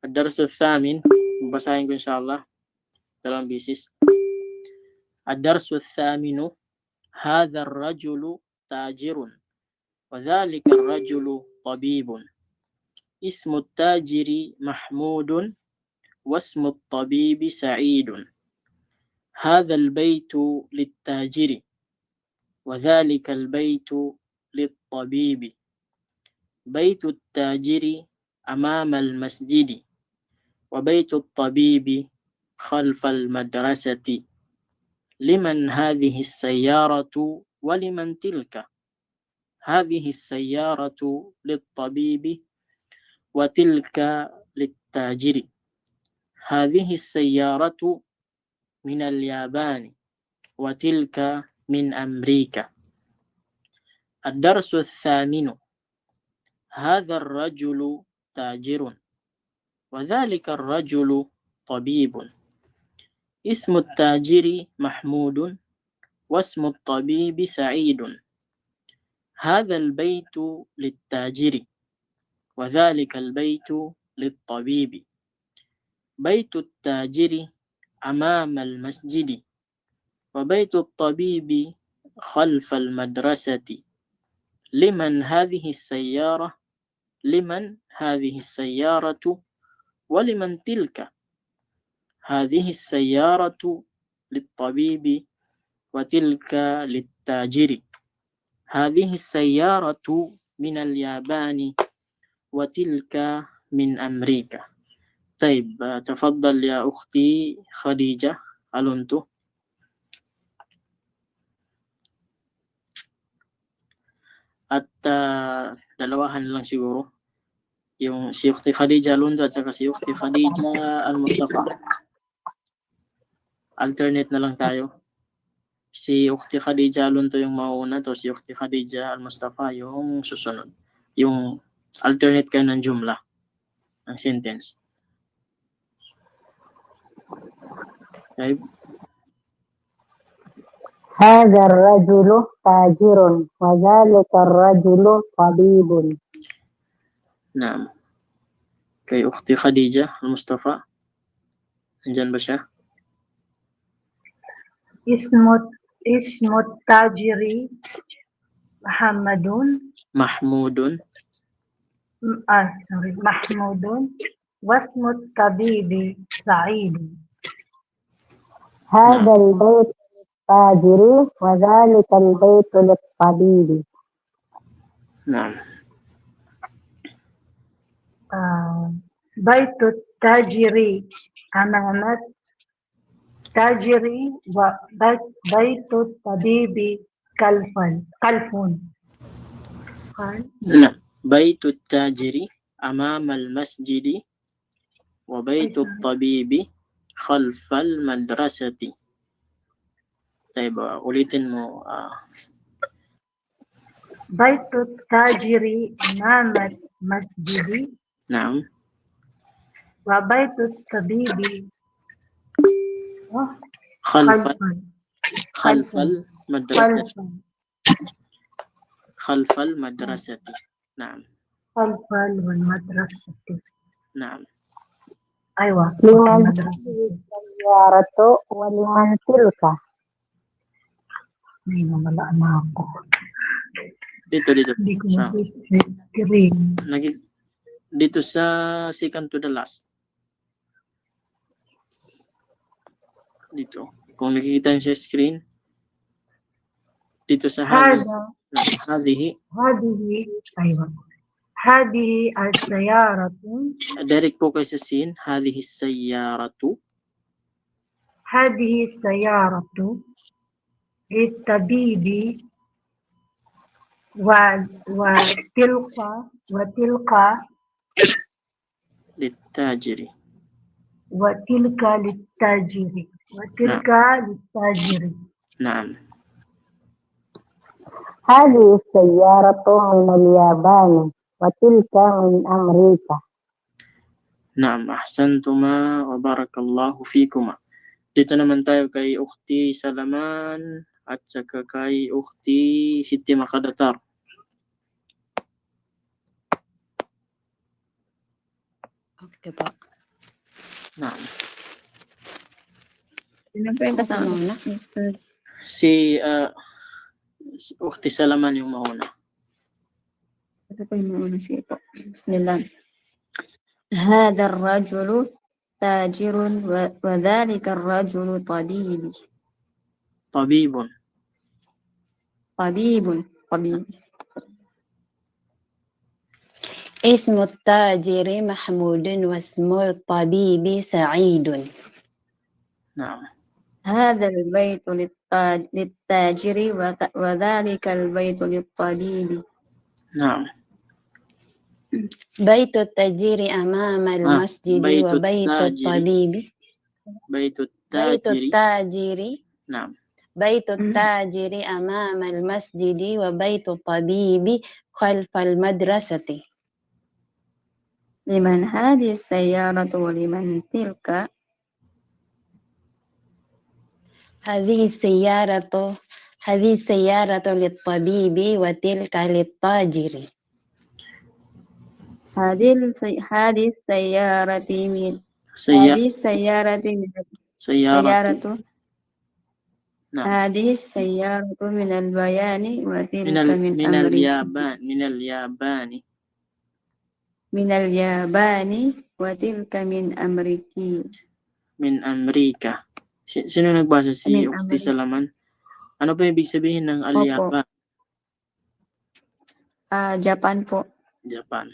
Speaker 1: Ad-Darsu Thamin, babasahin ko insyaAllah 2 bisis. Ad-Darsu Thaminu, Hadha ar-rajulu tajirun, wa dhalika ar-rajulu tabibun. Ismu at-tajiri Mahmudun, واسم الطبيب سعيد. هذا البيت للتاجر وذلك البيت للطبيب. بيت التاجر أمام المسجد وبيت الطبيب خلف المدرسة. لمن هذه السيارة ولمن تلك؟ هذه السيارة للطبيب وتلك للتاجر. هذه السيارة من اليابان وتلك من أمريكا. الدرس الثامن. هذا الرجل تاجر وذلك الرجل طبيب. اسم التاجر محمود واسم الطبيب سعيد. هذا البيت للتاجر وذلك البيت للطبيب. بيت التاجر أمام المسجد وبيت الطبيب خلف المدرسة. لمن هذه السيارة؟ لمن هذه السيارة ولمن تلك؟ هذه السيارة للطبيب وتلك للتاجر. هذه السيارة من اليابان وتلك من أمريكا. طيب تفضل يا أختي خديجة ألونتو. At dalawahan lang siguro. Yung si Ukhti Khadija Alonso at saka si Ukhti Khadija Al-Mustafa. Alternate na lang tayo. Si Ukhti Khadija Alonso yung mauna to, si Ukhti Khadija Al-Mustafa yung susunod. Yung alternate kayo ng jumla, ng sentence. طيب.
Speaker 4: هذا الرجل تاجر وذلك الرجل طبيب.
Speaker 1: نعم. Kay Ukhti Khadija Al-Mustafa. Andyan ba siya?
Speaker 7: اسم التاجر محمود واسم الطبيب سعيد.
Speaker 4: هذا البيت للتاجر وذلك البيت للطبيب.
Speaker 1: نعم.
Speaker 7: بيت التاجر أمام التاجر وبيت الطبيب خلف.
Speaker 1: نعم. بيت التاجر أمام المسجد وبيت الطبيب خلف المدرسة. طيب ulitin mo.
Speaker 7: بيت التاجر أمام المسجد.
Speaker 1: نعم.
Speaker 7: وبيت الطبيب
Speaker 1: خلف المدرسة. خلف المدرسة. نعم.
Speaker 7: خلف المدرسة.
Speaker 1: نعم.
Speaker 7: أيوة.
Speaker 4: لمن هذه السيارة ولمن تلك؟
Speaker 7: Wala na ako.
Speaker 1: Dito.
Speaker 7: Hindi ko
Speaker 1: Sa,
Speaker 7: screen.
Speaker 1: dito sa second to the last. Dito. Kung nakikita niyo sa screen, dito sa hadhihi, hadhihi,
Speaker 7: هذه أيوة هذه السيارة
Speaker 1: direct po kayo sa sin, hadhihi sayyaratu,
Speaker 7: هذه السيارة للطبيب وتلك
Speaker 1: litajiri.
Speaker 7: وتلك للتاجر
Speaker 1: Naam.
Speaker 4: هذه السيارة من اليابان وتلك من أمريكا.
Speaker 1: Naam, ahsantuma wa barakallahu fikuma. Dito naman tayo kay Ukhti Salaman at saka kay Ukhti Siti Makadatar.
Speaker 5: Okay po.
Speaker 1: Naam.
Speaker 6: Sino po yung kasama?
Speaker 5: Muna.
Speaker 1: Si Ukhti Salaman yung mauna.
Speaker 6: Ito po yung mauna siya po. Bismillah. هذا الرجل تاجر وذلك الرجل طبيب.
Speaker 1: Tabibun.
Speaker 6: طبيب.
Speaker 5: اسم التاجر محمود واسم الطبيب سعيد.
Speaker 1: Naam.
Speaker 6: هذا البيت للتاجر وذلك البيت للطبيب.
Speaker 1: Naam.
Speaker 5: بيت التاجر أمام المسجد
Speaker 1: بيت
Speaker 5: وبيت
Speaker 1: التاجر.
Speaker 5: الطبيب.
Speaker 1: بيت
Speaker 5: بيت
Speaker 1: التاجر.
Speaker 5: التاجر
Speaker 1: Naam.
Speaker 5: بيت التاجر أمام المسجد وبيت الطبيب خلف المدرسة.
Speaker 6: لمن هذه السيارة ولمن تلك؟
Speaker 5: هذه السيارة للطبيب وتلك للتاجر.
Speaker 6: هذه السيارة من
Speaker 1: سيارة. نعم.
Speaker 6: هذه السيارة من البيان وتلك من
Speaker 1: اليابان.
Speaker 6: من اليابان وتلك من أمريكا.
Speaker 1: من أمريكا. Sino nagbasa? Si Ukhti Salaman. Ano pa ibig sabihin ng al-Yaban?
Speaker 6: Japan po.
Speaker 1: Japan.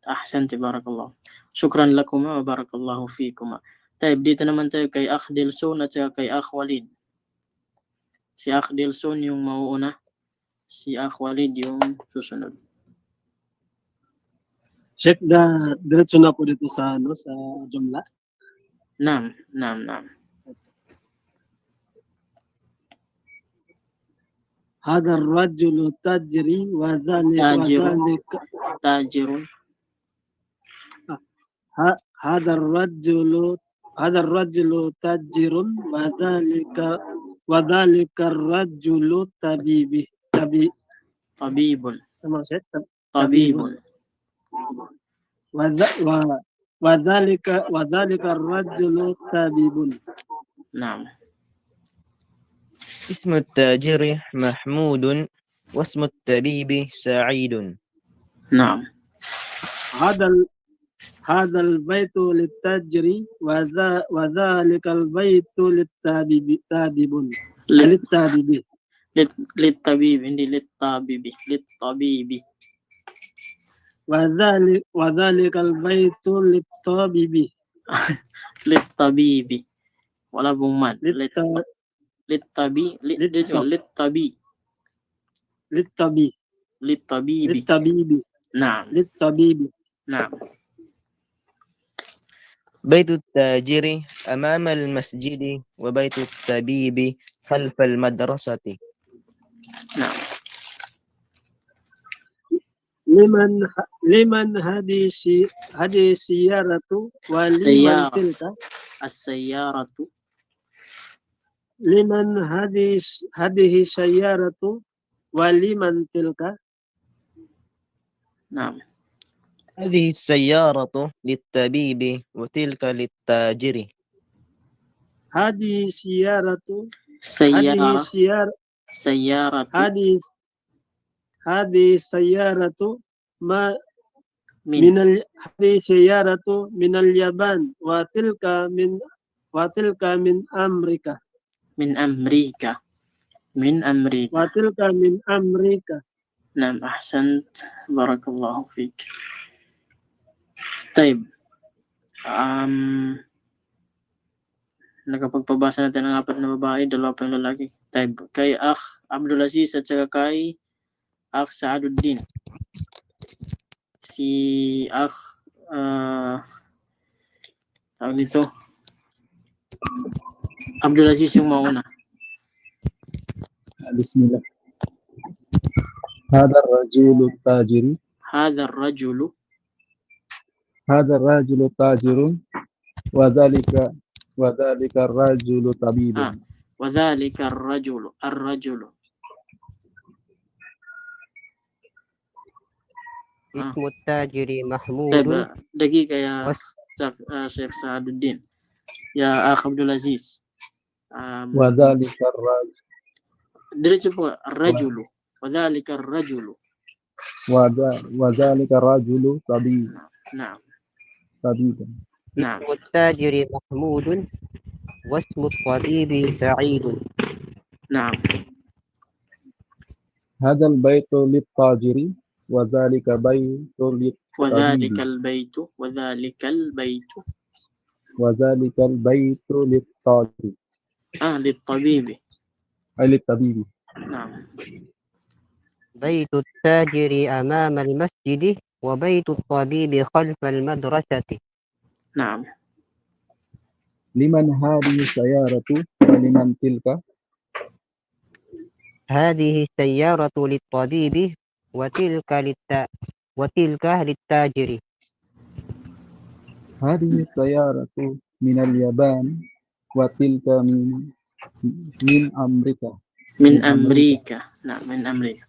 Speaker 1: Ahsanti, barakallah. Shukran lakuma wa barakallahu fikuma. Tayo, dito naman tayo kay Akh Dilson at saka kay Akh Walid. Si Akh Dilson yung mauuna. Si Akh Walid yung susunod.
Speaker 3: Check diretso na po dito sa sa jumla.
Speaker 1: Naam.
Speaker 3: هذا الرجل تجري
Speaker 1: تاجر.
Speaker 3: هذا الرجل تاجر وذلك الرجل طبيب. وذلك الرجل طبيب.
Speaker 1: نعم.
Speaker 9: اسم التاجر محمود واسم الطبيب سعيد.
Speaker 1: نعم.
Speaker 3: هذا البيت للتاجر وذلك البيت للطبيب.
Speaker 1: للطبيب hindi للطبيب.
Speaker 3: وذلك البيت للطبيب.
Speaker 1: للطبيب ولا بومات. للطبيب. نعم. نعم.
Speaker 9: بيت التاجر أمام المسجد وبيت الطبيب خلف المدرسة.
Speaker 1: نعم.
Speaker 3: لمن هذه السيارة ولمن تلك؟
Speaker 1: السيارة.
Speaker 3: لمن هذه السيارة ولمن تلك؟
Speaker 1: نعم.
Speaker 9: هذه السيارة للطبيب وتلك للتاجر.
Speaker 3: هذه السيارة من اليابان وتلك Watilka min amrika.
Speaker 1: min amrika min amrika.
Speaker 3: Watilka min amrika.
Speaker 1: Naam, ahsant. Barakallahu fik. Taib. Nakapagpabasa natin ng 4 na babae, 2 pa yung lalaki. Taib. Kay Akh Abdul Aziz at saka kay Akh Saaduddin. Si Akh tawag dito, Abdul Aziz yung mauna.
Speaker 10: Bismillah. هذا الرجل التاجر
Speaker 1: Hadha ar-rajulu
Speaker 10: هذا الرجل تاجر وذلك الرجل طبيب.
Speaker 1: wa dhalika ar-rajulu
Speaker 8: اسم التاجر محمود
Speaker 1: طيب دقيقة يا شيخ سعد الدين يا أخ عبد العزيز
Speaker 10: وذلك الرجل
Speaker 1: درجة الرجل وذلك الرجل
Speaker 10: وذلك الرجل طبيب.
Speaker 1: نعم
Speaker 10: طبيبا.
Speaker 1: نعم.
Speaker 8: اسم التاجر محمود واسم الطبيب سعيد.
Speaker 1: نعم.
Speaker 10: هذا البيت للتاجر وذلك بيت للطبيب.
Speaker 1: وذلك البيت وذلك البيت
Speaker 10: وذلك البيت للتاجر.
Speaker 1: للطبيب.
Speaker 10: أي للطبيب.
Speaker 1: نعم.
Speaker 8: بيت التاجر أمام المسجد وبيت الطبيب خلف المدرسة.
Speaker 1: نعم.
Speaker 10: لمن هذه السيارة ولمن تلك؟
Speaker 8: هذه السيارة للطبيب وتلك للتاجر.
Speaker 10: هذه السيارة من اليابان وتلك من أمريكا.
Speaker 1: من أمريكا. نعم من أمريكا.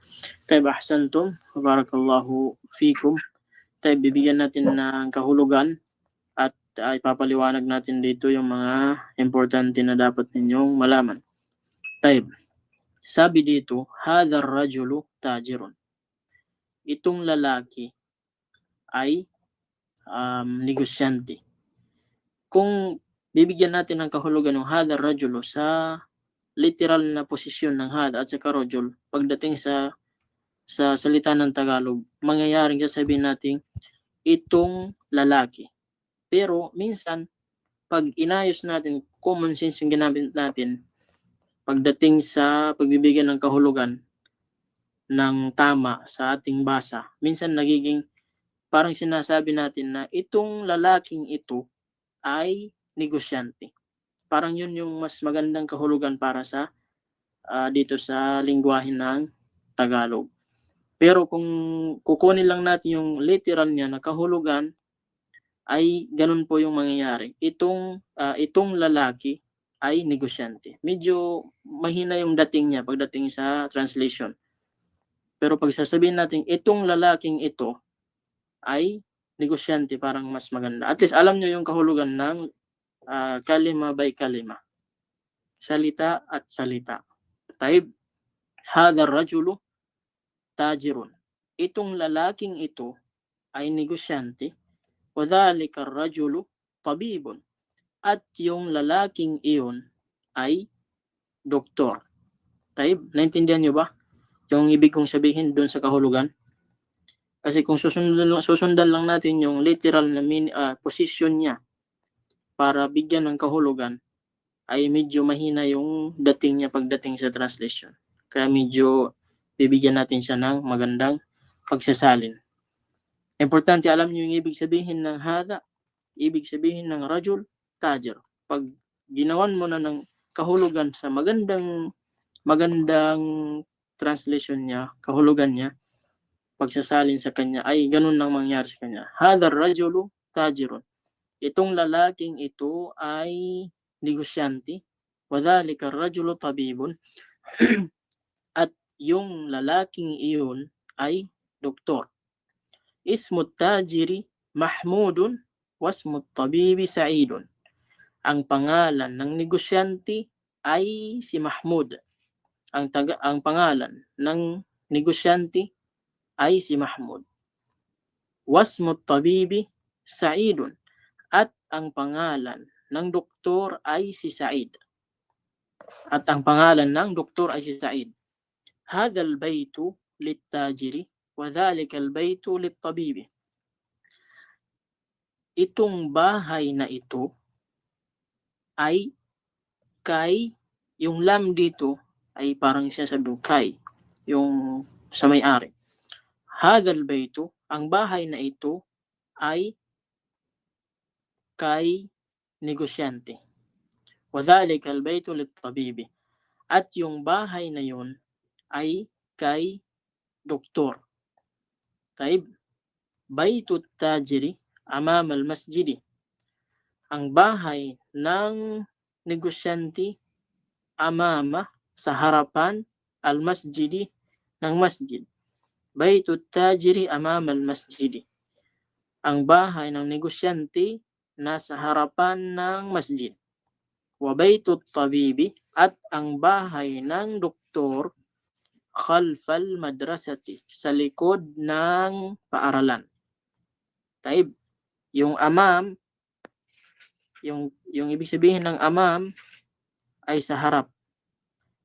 Speaker 1: طيب أحسنتم بارك الله فيكم. طيب bibigyan natin ng kahulugan at ipapaliwanag natin dito yung mga importante na dapat ninyong malaman. طيب sabi dito, hadha ar-rajulu tajirun. Itong lalaki ay negosyante. Kung bibigyan natin ng kahulugan ng hadha ar-rajulu sa literal na posisyon ng hadha at saka rajul, pagdating sa salita ng Tagalog, mangyayaring sasabihin natin itong lalaki. Pero minsan pag inayos natin, common sense yung ginamit natin pagdating sa pagbibigyan ng kahulugan ng tama sa ating basa, minsan nagiging parang sinasabi natin na itong lalaking ito ay negosyante. Parang yun yung mas magandang kahulugan para sa dito sa lingwahe ng Tagalog. Pero kung kukunin lang natin yung literal niya na kahulugan, ay ganun po yung mangyayari. Itong lalaki ay negosyante. Medyo mahina yung dating niya pagdating sa translation. Pero pag sasabihin natin itong lalaking ito ay negosyante, parang mas maganda. At least alam nyo yung kahulugan ng kalima by kalima. Salita at salita. Taib, hadha ar-rajulu tajirun. Itong lalaking ito ay negosyante. Wadhalika ar-rajulu tabibun. At yung lalaking iyon ay doktor. Taib, naintindihan nyo ba yung ibig kong sabihin doon sa kahulugan? Kasi kung susundan lang natin yung literal na position niya para bigyan ng kahulugan, ay medyo mahina yung dating niya pagdating sa translation. Kaya medyo bibigyan natin siya ng magandang pagsasalin. Importante alam niyo yung ibig sabihin ng hadha, ibig sabihin ng rajul, tajir. Pag ginawan mo na ng kahulugan sa magandang translation niya, kahulugan niya, pagsasalin sa kanya, ay ganun nang mangyari sa kanya. Hadha ar-rajulu tajirun. Itong lalaking ito ay negosyante. Wadhalika ar-rajulu tabibun. At yung lalaking iyon ay doktor. Ismut tajiri Mahmudun wasmut tabibi Sa'idun. Ang pangalan ng negosyante ay si Mahmud. Ang pangalan ng negosyante ay si Mahmud. Wasmut tabibi Sa'idun. At ang pangalan ng doktor ay si Said. At ang pangalan ng doktor ay si Said. Hadha al-baytu lit-tajiri wa dhalika al-baytu lit-tabibi. Itong bahay na ito ay kay, yung lam dito ay parang sinasabi kay, yung sa may-ari. Hadha al-baytu, ang bahay na ito ay kay negosyante. Wa dhalika al-baytu lit-tabibi. At yung bahay na yun ay kay doktor. Taib, baytut tajiri amam al-masjidi. Ang bahay ng negosyante amama, sa harapan, al-masjidi, ng masjid. Baytut tajiri amam al-masjidi. Ang bahay ng negosyante nasa harapan ng masjid. Wa baytut tabibi, at ang bahay ng doktor khalfal madrasati, sa likod ng paaralan. Taib, yung amam, yung ibig sabihin ng amam ay sa harap.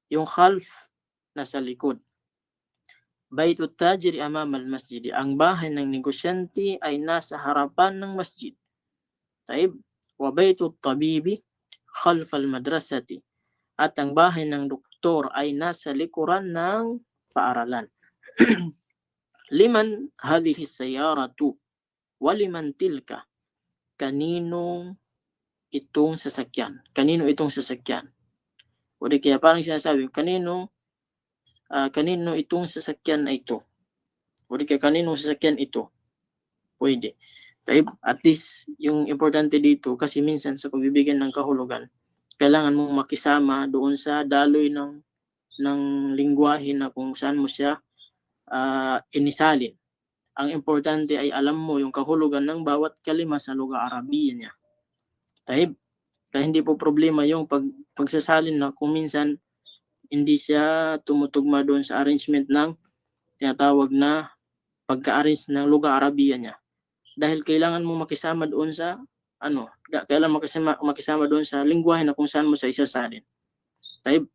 Speaker 1: Yung khalf nasa likod. Baytut tajiri amam al-masjid, ang bahay ng negosyante ay nasa harapan ng masjid. Taib, wa baytut tabibi khalfal madrasati, at ang bahay ng doktor ay nasa likuran ng paaralan. Liman hadhihi sayaratu wa liman tilka. Kanino itong sasakyan? Kanino itong sasakyan? O di kaya parang sinasabi, kanino itong sasakyan na ito? O di kaya kaninong sasakyan ito? Pwede. At least, yung importante dito, kasi minsan sa pagbibigyan ng kahulugan, kailangan mong makisama doon sa daloy ng lingwahe na kung saan mo siya inisalin. Ang importante ay alam mo yung kahulugan ng bawat kalima sa lugha Arabiya niya. Taib, kaya hindi po problema yung pagsasalin na kung minsan hindi siya tumutugma doon sa arrangement ng tinatawag na pagka-arrange ng lugha Arabiya niya. Dahil kailangan mo makisama doon sa kailangan makisama doon sa lingwahe na kung saan mo siya isasalin. Taib,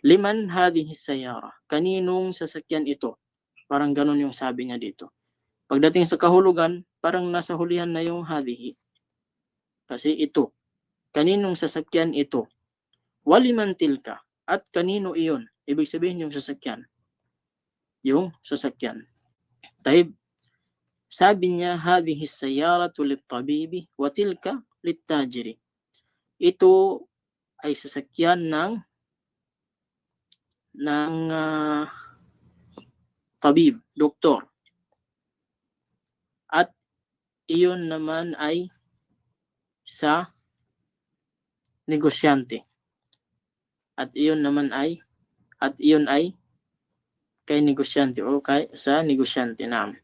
Speaker 1: liman hadhihi sayara, kaninong sasakyan ito? Parang ganun yung sabi niya dito. Pagdating sa kahulugan, parang nasa hulihan na yung hadhihi. Kasi ito, kaninong sasakyan ito? Waliman tilka, at kanino iyon? Ibig sabihin yung sasakyan. Yung sasakyan. Taib, sabi niya, hadhihi sayaratu lit-tabibi wa tilka lit-tajiri. Ito ay sasakyan ng tabib, doktor. At iyon naman ay sa negosyante. At iyon ay kay negosyante o sa negosyante naman.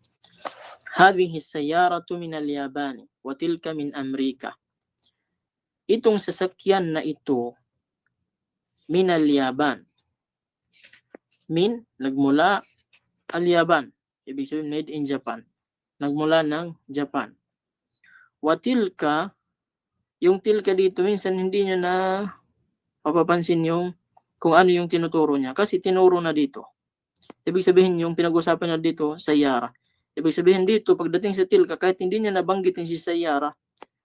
Speaker 1: Hadhihi sayaratu min al-Yabani wa tilka min Amerika. Itong sasakyan na ito min al-Yaban. Min, nagmula al-Yaban. Ibig sabihin made in Japan. Nagmula ng Japan. Wa tilka, yung tilka dito minsan hindi niya na mapapansin yung kung ano yung tinuturo niya kasi tinuro na dito. Ibig sabihin yung pinag-usapan na dito sayara. Ibig sabihin dito, pagdating sa tilka, kahit hindi niya nabanggitin si sayara,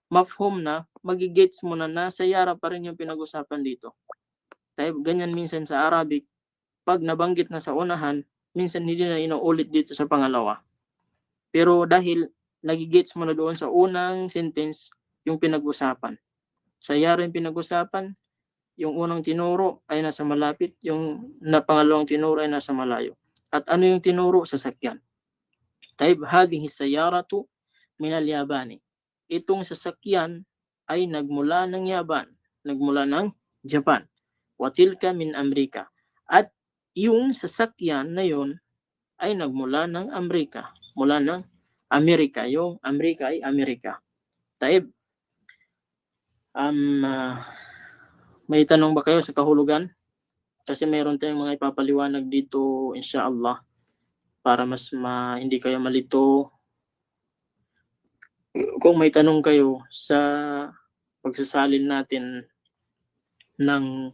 Speaker 1: mafhum na, magigets mo na sayara pa rin yung pinag-usapan dito. Tayo, ganyan minsan sa Arabic, pag nabanggit na sa unahan, minsan hindi na inuulit dito sa pangalawa. Pero dahil nagigets mo na doon sa unang sentence, yung pinag-usapan. Sayara yung pinag-usapan, yung unang tinuro ay nasa malapit, yung pangalawang tinuro ay nasa malayo. At ano yung tinuro? Sasakyan. Taib, hadhihi sayaratu min al-Yabani. Itong sasakyan ay nagmula ng Yaban, nagmula ng Japan. Wa tilka min Amerika. At yung sasakyan na yon ay nagmula ng Amerika, mula ng Amerika. Yung Amerika ay Amerika. Taib, may tanong ba kayo sa kahulugan? Kasi mayroon tayong mga ipapaliwanag dito, insyaAllah, para mas hindi kayo malito. Kung may tanong kayo sa pagsasalin natin ng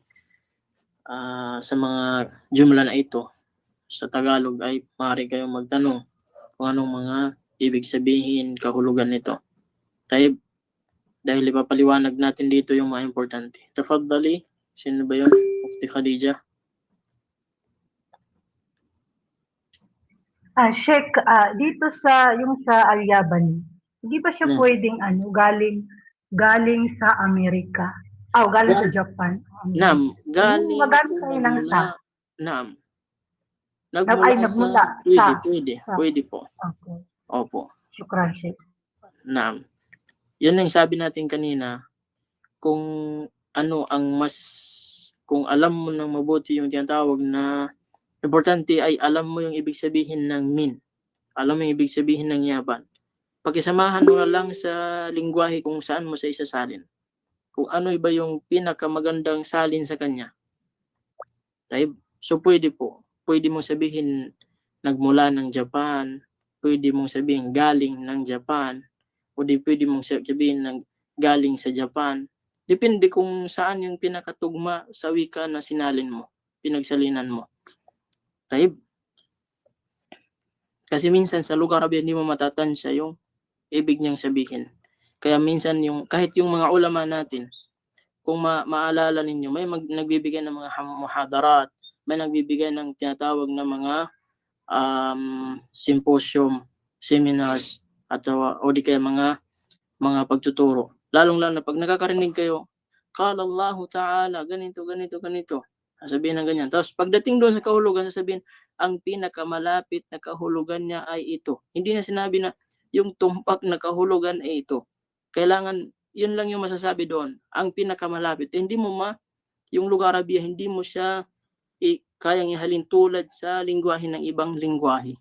Speaker 1: sa mga jumla na ito sa Tagalog ay maaari kayong magtanong kung anong mga ibig sabihin, kahulugan nito. Tayo, dahil ipapaliwanag natin dito yung mga importante. Tafaddali, sino ba yun? Ukti Khadija.
Speaker 7: Sheikh, dito sa Al-Yabani, hindi ba siya pwedeng galing sa Amerika? Galing sa Japan.
Speaker 1: Naam, galing
Speaker 7: Magamit tayo ng sa.
Speaker 1: Naam.
Speaker 7: Nagmula sa.
Speaker 1: Pwede po.
Speaker 7: Okay.
Speaker 1: Opo.
Speaker 7: Shukran, Sheikh.
Speaker 1: Naam. Yun yung sabi natin kanina, kung alam mo ng mabuti yung tinatawag na importante ay alam mo yung ibig sabihin ng min. Alam mo yung ibig sabihin ng yaban. Pakisamahan mo na lang sa lingwahe kung saan mo sa isasalin. Kung ano iba yung pinakamagandang salin sa kanya. So pwede po. Pwede mong sabihin nagmula ng Japan. Pwede mong sabihin galing ng Japan. O di pwede mong sabihin ng galing sa Japan. Depende kung saan yung pinakatugma sa wika na sinalin mo. Pinagsalinan mo. Kasi minsan sa lugar Arabiya hindi mo matatansya yung ibig niyang sabihin. Kaya minsan kahit yung mga ulama natin, kung maalala ninyo, may nagbibigay ng mga muhadarat, may nagbibigay ng tinatawag na mga symposium, seminars, o di kaya mga pagtuturo. Lalong-lalo na pag nakakarinig kayo, Qala Allahu Ta'ala, ganito. Sasabihin ng ganyan. Tapos pagdating doon sa kahulugan, sasabihin, ang pinakamalapit na kahulugan niya ay ito. Hindi na sinabi na yung tumpak na kahulugan ay ito. Kailangan, yun lang yung masasabi doon. Ang pinakamalapit. Hindi mo yung lugar Arabiya, hindi mo siya kayang ihalin tulad sa lingwahe ng ibang lingwahe.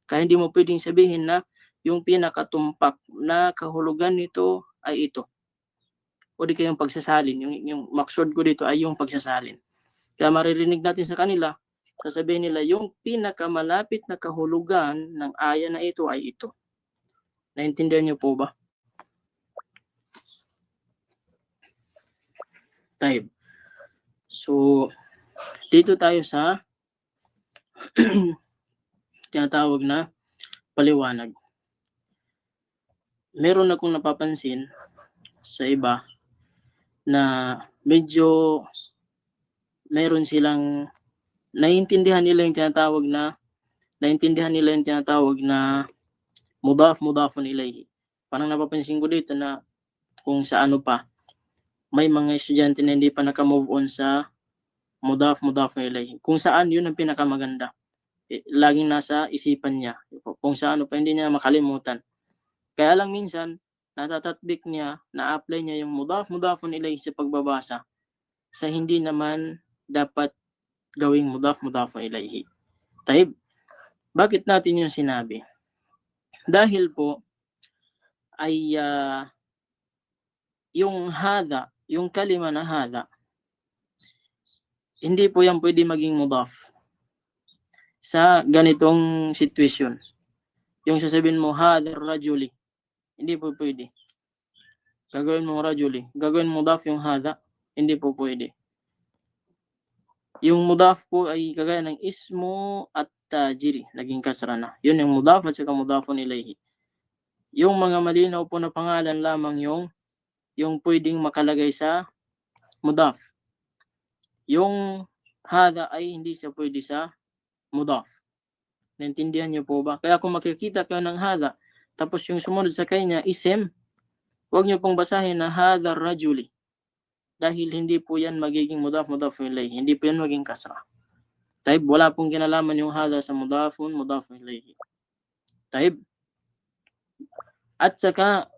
Speaker 1: Kaya hindi mo pwedeng sabihin na yung pinakatumpak na kahulugan nito ay ito. O di kayong pagsasalin. Yung maksud ko dito ay yung pagsasalin. Kaya maririnig natin sa kanila, sasabihin nila, yung pinakamalapit na kahulugan ng aya na ito ay ito. Naintindihan niyo po ba? Tayo. So, dito tayo sa tinatawag na paliwanag. Meron akong napapansin sa iba na medyo meron silang naiintindihan nila yung tinatawag na mudafun ilayhi. Parang napapansin ko dito na kung sa may mga estudyante na hindi pa naka-move on sa mudafun ilayhi. Kung saan yun ang pinakamaganda. Laging nasa isipan niya. Kung sa pa hindi niya makalimutan. Kaya lang minsan natatatbik niya, na-apply niya yung mudafun ilayhi sa pagbabasa sa hindi naman dapat gawing mudafun ilayhi. Bakit natin yung sinabi? Dahil po ay yung hada, yung kalima na hada, hindi po yan pwede maging mudaf sa ganitong situation. Yung sasabihin mo, hada rajuli, hindi po pwede. Gagawin mo rajuli, gagawin mudaf yung hada, hindi po pwede. Yung mudaf po ay kagaya ng ismo at tajiri, naging kasra na. Yun yung mudaf at saka mudafun ilayhi. Yung mga malinaw po na pangalan lamang yung pwedeng makalagay sa mudaf. Yung hada ay hindi siya pwede sa mudaf. Naintindihan niyo po ba? Kaya kung makikita kayo ng hada, tapos yung sumunod sa kanya, isim, huwag niyo pong basahin na hada rajuli. Dahil hindi po yan magiging mudafun ilayhi. Hindi po yan maging kasra. Wala pong kinalaman yung hada sa mudafun ilayhi. At saka,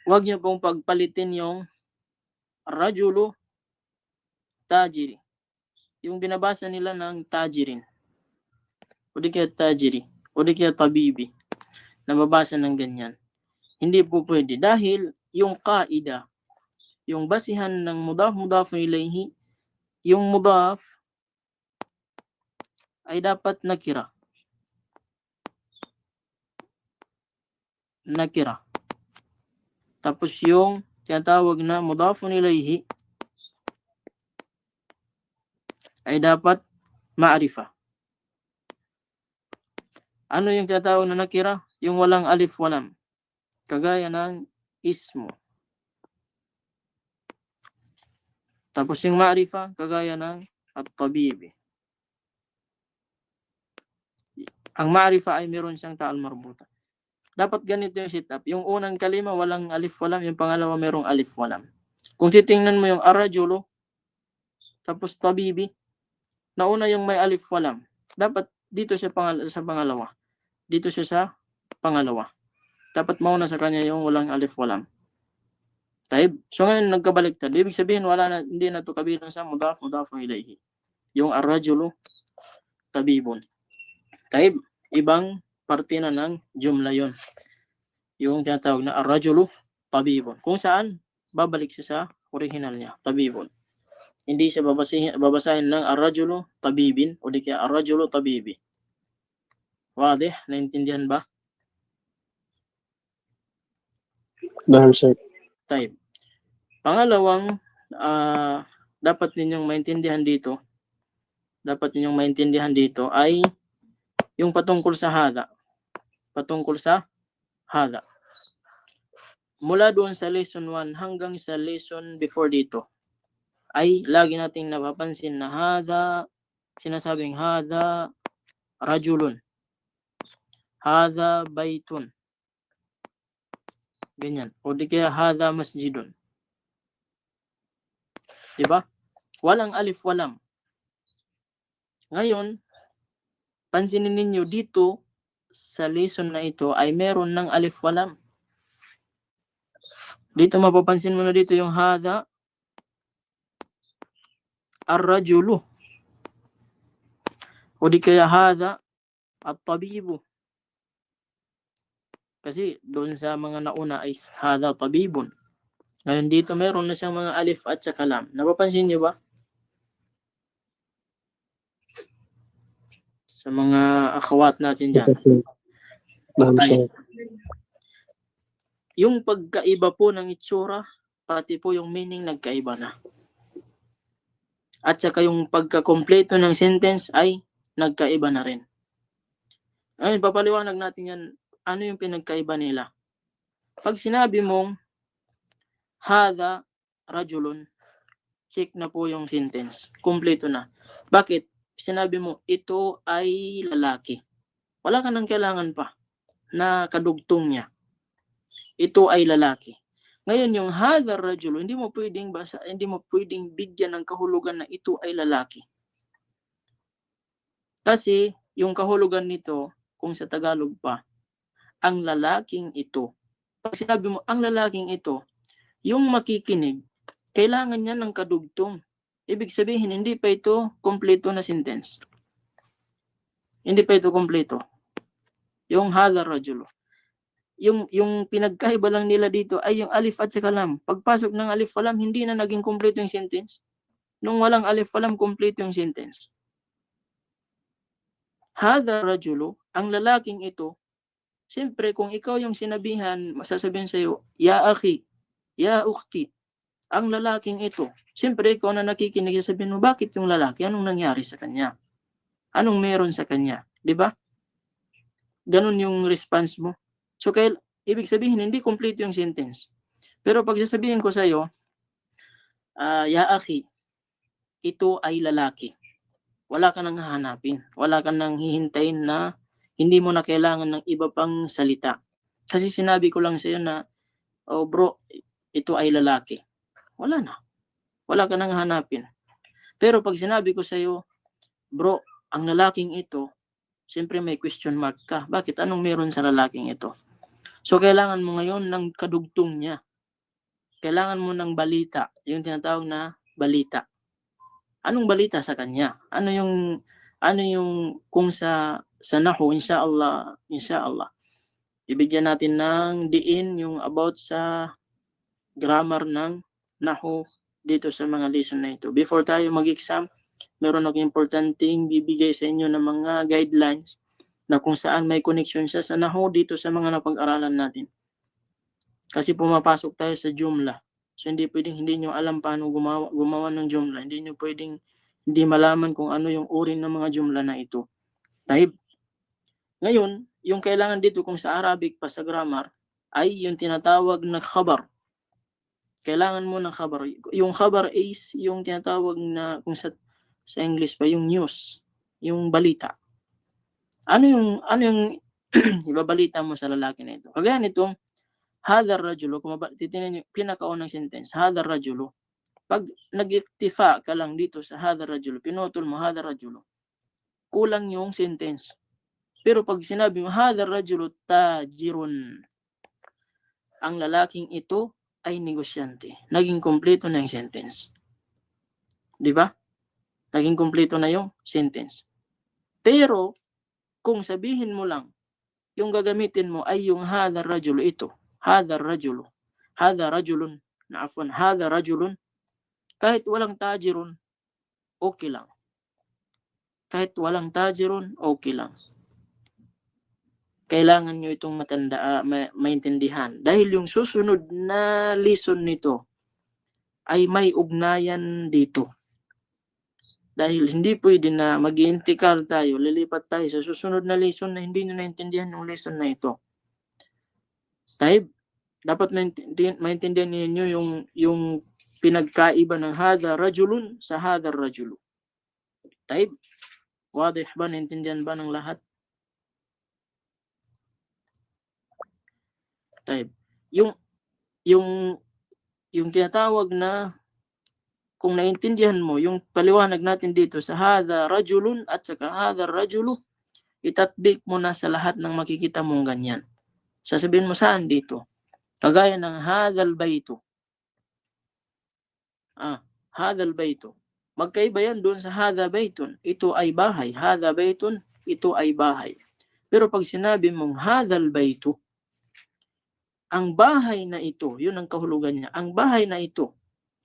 Speaker 1: huwag niyo pong pagpalitin yung rajulu tajiri. Yung binabasa nila ng tajirin. O di kaya tajiri. O di kaya tabibi. Nababasa ng ganyan. Hindi po pwede. Dahil yung kaida, yung basihan ng mudafun ilayhi, yung mudaf ay dapat nakira. Tapos yung tinatawag na mudafun ilayhi ay dapat ma'rifa. Ano yung tinatawag na nakira? Yung walang alif walam. Kagaya ng ismo. Tapos yung ma'rifa, kagaya ng at-tabibi. Ang ma'rifa ay meron siyang ta'al marbuta. Dapat ganito yung setup. Yung unang kalima, walang alif walam. Yung pangalawa, merong alif walam. Kung titingnan mo yung ar-rajulu, tapos tabibi, nauna yung may alif walam. Dapat dito siya sa pangalawa. Dito siya sa pangalawa. Dapat mauna sa kanya yung walang alif walam. Taib. So ngayon nagkabaliktad. Ibig sabihin hindi na to kabilang sa mudafun ilayhi. Yung ar-rajulu tabibun. Taib. Ibang parte na ng jumla yon. Yung tinatawag na ar-rajulu tabibun. Kung saan babalik siya sa original niya, tabibun. Hindi siya babasahin ng ar-rajulu tabibin o di kaya ar-rajulu tabibi. Wadih, naintindihan ba?
Speaker 3: Dahil sir.
Speaker 1: Type. Pangalawang dapat ninyong maintindihan dito ay yung patungkol sa hada. Patungkol sa hada. Mula doon sa lesson 1 hanggang sa lesson before dito ay lagi nating napapansin na hada, sinasabing hada rajulun. Hada baytun. Ganyan. O di kaya hada masjidun. Diba? Walang alif walam. Ngayon, pansinin ninyo dito sa lesson na ito ay meron ng alif walam. Dito mapapansin mo na dito yung hada ar-rajulu. O di kaya hada at-tabibu. Kasi doon sa mga nauna ay hada tabibun. Ngayon dito meron na siyang mga alif at saka lam. Napapansin niyo ba? Sa mga akhawat natin dyan. Ay, yung pagkaiba po ng itsura, pati po yung meaning nagkaiba na. At saka yung pagkakompleto ng sentence ay nagkaiba na rin. Ngayon, papaliwanag natin yan. Ano yung pinagkaiba nila? Pag sinabi mong hada rajulun, check na po yung sentence. Kompleto na. Bakit? Sinabi mo, ito ay lalaki. Wala ka nang kailangan pa na kadugtong niya. Ito ay lalaki. Ngayon, yung hada rajulun, hindi mo pwedeng bigyan ng kahulugan na ito ay lalaki. Kasi, yung kahulugan nito, kung sa Tagalog pa, ang lalaking ito. Pag sinabi mo, ang lalaking ito, yung makikinig, kailangan niya ng kadugtong. Ibig sabihin, hindi pa ito kompleto na sentence. Hindi pa ito kompleto. Yung hada rajulu. Yung pinagkaiba lang nila dito ay yung alif at saka lam. Pagpasok ng alif walam, hindi na naging kompleto yung sentence. Nung walang alif walam, kompleto yung sentence. Hada rajulu, ang lalaking ito, siyempre, kung ikaw yung sinabihan, masasabihin sa'yo, ya akhi, ya ukhti, ang lalaking ito. Siyempre, ikaw na nakikinig, sabihin mo, bakit yung lalaki? Anong nangyari sa kanya? Anong meron sa kanya? Diba? Ganun yung response mo. So, ibig sabihin, hindi complete yung sentence. Pero pag sasabihin ko sa'yo, ya akhi, ito ay lalaki. Wala ka nang hahanapin. Wala ka nang hihintayin na hindi mo na kailangan ng iba pang salita. Kasi sinabi ko lang sa'yo na, oh bro, ito ay lalaki. Wala na. Wala ka nang hanapin. Pero pag sinabi ko sa'yo, bro, ang lalaking ito, siyempre may question mark ka. Bakit? Anong meron sa lalaking ito? So, kailangan mo ngayon ng kadugtong niya. Kailangan mo ng balita. Yung tinatawag na balita. Anong balita sa kanya? Ano yung kung sa nahu, inshallah, ibigyan natin ng diin yung about sa grammar ng nahu dito sa mga lesson na ito. Before tayo mag-exam, meron akong importanteng bibigay sa inyo ng mga guidelines na kung saan may connection siya sa nahu dito sa mga napag-aralan natin. Kasi pumapasok tayo sa jumla. So hindi pwedeng hindi nyo alam paano gumawa ng jumla. Hindi nyo pwedeng hindi malaman kung ano yung uri ng mga jumla na ito. Taib. Ngayon, yung kailangan dito kung sa Arabic pa sa grammar ay yung tinatawag na khabar. Kailangan mo ng khabar. Yung khabar is yung tinatawag na kung sa English pa yung news, yung balita. Ano yung ibabalita mo sa lalaki na ito? Kagaya nitong hadar rajulu, kung titingnan niyo pinakaunang sentence, hadar rajulu. Pag nag-iktifa ka lang dito sa hadar rajulu, pinutol mo hadar rajulu, kulang yung sentence. Pero pag sinabi mo hadar rajulu tajirun, ang lalaking ito ay negosyante. Naging kompleto na yung sentence. Di ba? Naging kompleto na yung sentence. Pero kung sabihin mo lang, yung gagamitin mo ay yung hadar rajulu ito. Hadar rajulu. Hadar rajulun. Hadar rajulun. Kahit walang tajirun, okay lang. Kahit walang tajirun, okay lang. Kailangan nyo itong maintindihan. Dahil yung susunod na lesson nito ay may ugnayan dito. Dahil hindi pwede na mag-intikal tayo, lilipat tayo sa susunod na lesson na hindi nyo naintindihan yung lesson na ito. Taib, dapat maintindihan ninyo yung pinagkaiba ng hadar rajulun sa hadar rajulu. Taib, wadih ba, naintindihan ba ng lahat? Taib, yung tinatawag na, kung naintindihan mo yung paliwanag natin dito sa hadha rajulun at saka hadha rajulu, itatbik mo na sa lahat ng makikita mong ganyan. Sasabihin mo saan dito? Kagaya ng hadhal baytu. Hadhal baytu. Magkaiba yan doon sa hadha baytun. Ito ay bahay. Hadha baytun, ito ay bahay. Pero pag sinabi mong hadhal baytu, ang bahay na ito, yun ang kahulugan niya. Ang bahay na ito.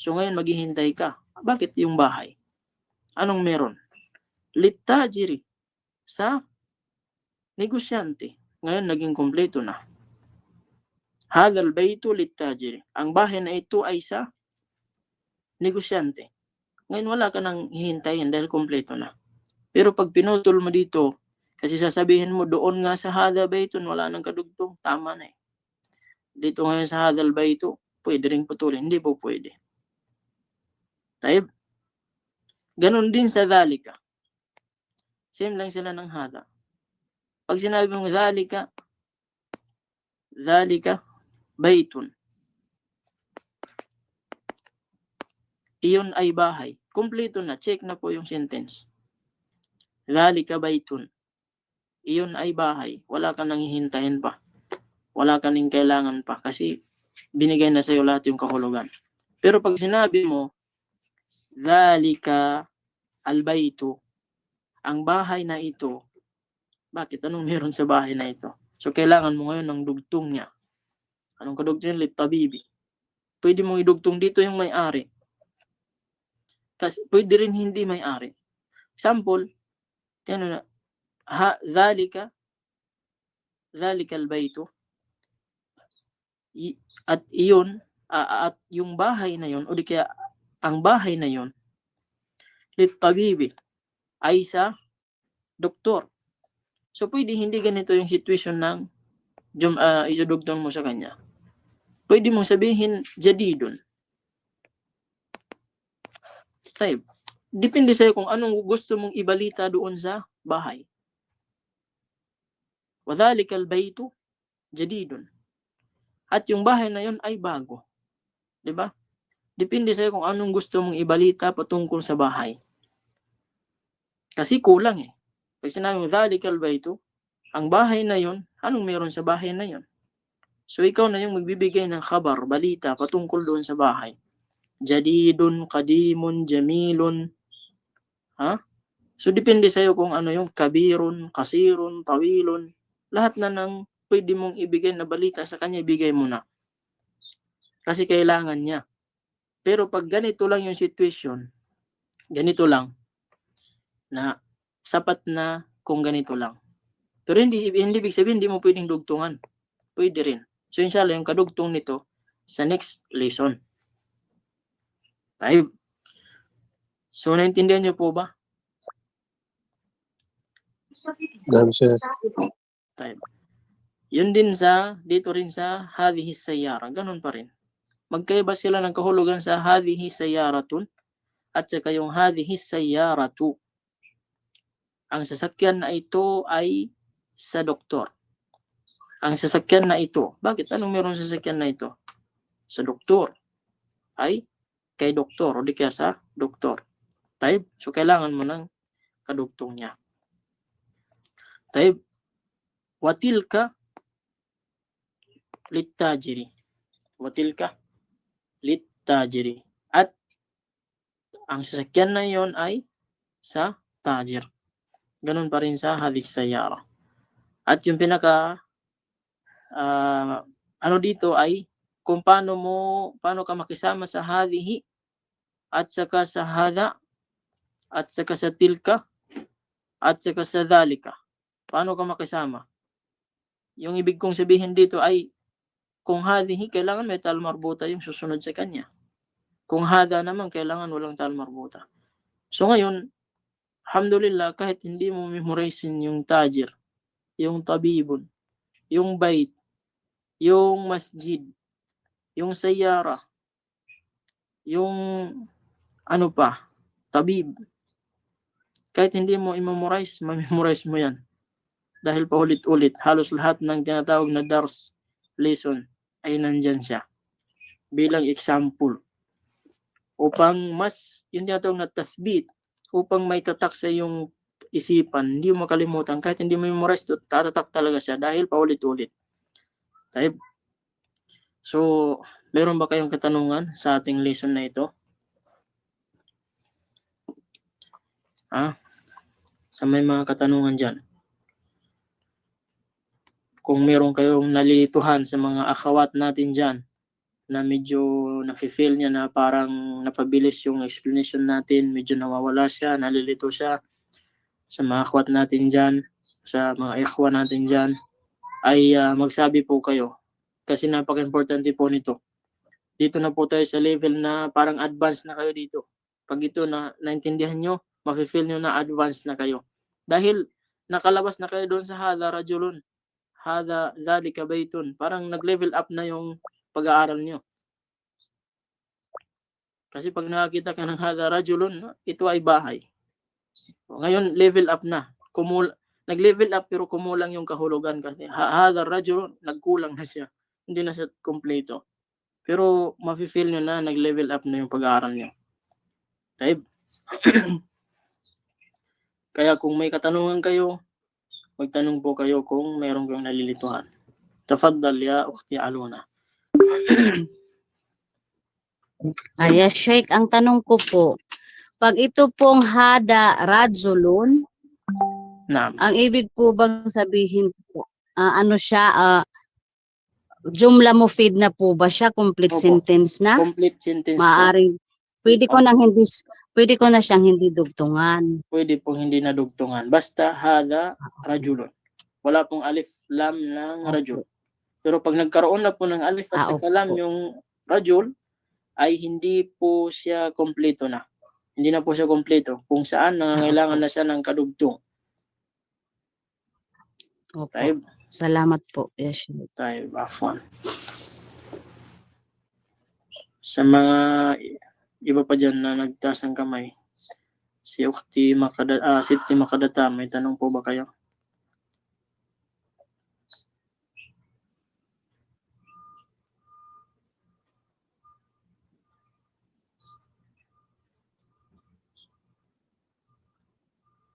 Speaker 1: So ngayon maghihintay ka. Bakit yung bahay? Anong meron? Litajiri. Sa negosyante. Ngayon naging kompleto na. Hadal baytu litajiri. Ang bahay na ito ay sa negosyante. Ngayon wala ka nang hihintayin dahil kompleto na. Pero pag pinutol mo dito, kasi sasabihin mo doon nga sa hadal baytun, wala nang kadugtong. Tama na eh. Dito ngayon sa hadal baytu, pwede rin putulin. Hindi po pwede. Taib. Ganon din sa dhalika. Same lang sila ng hada. Pag sinabi mong dhalika baytun. Iyon ay bahay. Kompleto na. Check na po yung sentence. Dhalika baytun. Iyon ay bahay. Wala ka nang hihintayin pa. Wala ka nang kailangan pa. Kasi binigay na sa'yo lahat yung kahulugan. Pero pag sinabi mo, dhalika albaytu, ang bahay na ito, bakit? Anong meron sa bahay na ito? So, kailangan mo ngayon ng dugtong niya. Anong kadugtong niya? Litabibi. Pwede mong idugtong dito yung may-ari. Kasi pwede rin hindi may-ari. Example, ano na, dhalika albaytu, at iyon, at yung bahay na yun, o di kaya ang bahay na yon, litabibi, ay sa doktor. So, pwede hindi ganito yung situation ng isudugtong mo sa kanya. Pwede mong sabihin, jadidun. Type. Depende sa'yo kung anong gusto mong ibalita doon sa bahay. Wadhalikal baytu, jadidun. At yung bahay na yon ay bago. Diba? Depende sa'yo kung anong gusto mong ibalita patungkol sa bahay. Kasi kulang eh. Pag sinabi mo, dhalikal baytu, ang bahay na yon, anong meron sa bahay na yon? So ikaw na yung magbibigay ng khabar, balita patungkol doon sa bahay. Jadidun, qadimun, jamilun. So depende sa'yo kung ano yung kabirun, kasirun, tawilun. Lahat na ng pwede mong ibigay na balita sa kanya, ibigay mo na. Kasi kailangan niya. Pero pag ganito lang yung situation, ganito lang, na sapat na kung ganito lang. Pero hindi ibig sabihin, hindi mo pwedeng dugtungan. Pwede rin. So inshallah, yung kadugtong nito, sa next lesson. Taib. So, naintindihan niyo po ba?
Speaker 10: نعم شيخ.
Speaker 1: Taib. Yun din dito rin sa hadhihi sayyara, ganun pa rin. Magkaiba sila ng kahulugan sa hadhihi sayyaratun at saka yung hadhihi sayyaratu. Ang sasakyan na ito ay sa doktor. Ang sasakyan na ito, bakit anong meron sa sasakyan na ito? Sa doktor. Ay kay doktor o di kaya sa doktor. Taib. So, kailangan mo ng kadugtong niya. Taib. Watilka littajiri. Watilka littajiri. At ang sasakyan na yon ay sa tajir. Ganun pa rin sa hadith sayyara. At yung pinaka ano dito ay kung paano ka makisama sa hadhihi at saka sa hada at saka sa tilka at saka sa dhalika. Paano ka makisama? Yung ibig kong sabihin dito ay kung hadhihi, kailangan may tal marbuta yung susunod sa kanya. Kung hada naman, kailangan walang tal marbuta. So ngayon, alhamdulillah, kahit hindi mo memorizein yung tajir, yung tabibun, yung bait, yung masjid, yung sayyara, yung ano pa, tabib. Kahit hindi mo i-memorize, ma-memorize mo yan. Dahil paulit-ulit, halos lahat ng tinatawag na dars, lesson, ay nandyan siya. Bilang example. Upang yung tinatawag na tathbit, upang may tatak sa yung isipan, hindi mo makalimutan. Kahit hindi mo memorize, tatatak talaga siya dahil paulit-ulit. Taib. So, meron ba kayong katanungan sa ating lesson na ito? Sa may mga katanungan dyan. Kung meron kayong nalilituhan sa mga akhawat natin dyan, na medyo nafe-feel niya na parang napabilis yung explanation natin, medyo nawawala siya, nalilito siya, sa mga akhawat natin dyan, sa mga ikhwa natin dyan, ay magsabi po kayo. Kasi napaka-importante po nito. Dito na po tayo sa level na parang advanced na kayo dito. Pag ito na naintindihan nyo, mafe-feel nyo na advanced na kayo. Dahil nakalabas na kayo doon sa hada rajulun, hada dhalika baytun. Parang nag-level up na yung pag-aaral nyo. Kasi pag nakakita ka ng hada rajulun, ito ay bahay. Ngayon, level up na. Nag-level up pero kumulang yung kahulugan kasi hada rajulun, nagkulang na siya. Hindi na siya kompleto. Pero mafe-feel nyo na nag-level up na yung pag-aaral nyo. Taib. Kaya kung may katanungan kayo, magtanong po kayo kung meron kayong nalilituhan. Tafaddal ya ukhti Aluna.
Speaker 2: Yes, Sheikh, ang tanong ko po, pag ito pong hada rajulun,
Speaker 1: Naam.
Speaker 2: ang ibig po bang sabihin po, ano siya, jumla mufid na po ba siya? Complete
Speaker 1: Opo.
Speaker 2: sentence na?
Speaker 1: Complete sentence po.
Speaker 2: Maaring, pwede ko na siyang hindi dugtungan.
Speaker 1: Pwede pong hindi nadugtungan. Basta hada rajulun. Wala pong alif lam ng rajul. Pero pag nagkaroon na po ng alif at saka lam yung rajul, ay hindi po siya kompleto na. Hindi na po siya kompleto. Kung saan nangangailangan na siya ng kadugtong.
Speaker 2: Opo.
Speaker 1: Taib.
Speaker 2: Salamat po. Yes, Sheikh.
Speaker 1: Taib. Afwan. Sa mga iba pa dyan na nagtaas ng kamay, si Siti Makadata, may tanong po ba kayo?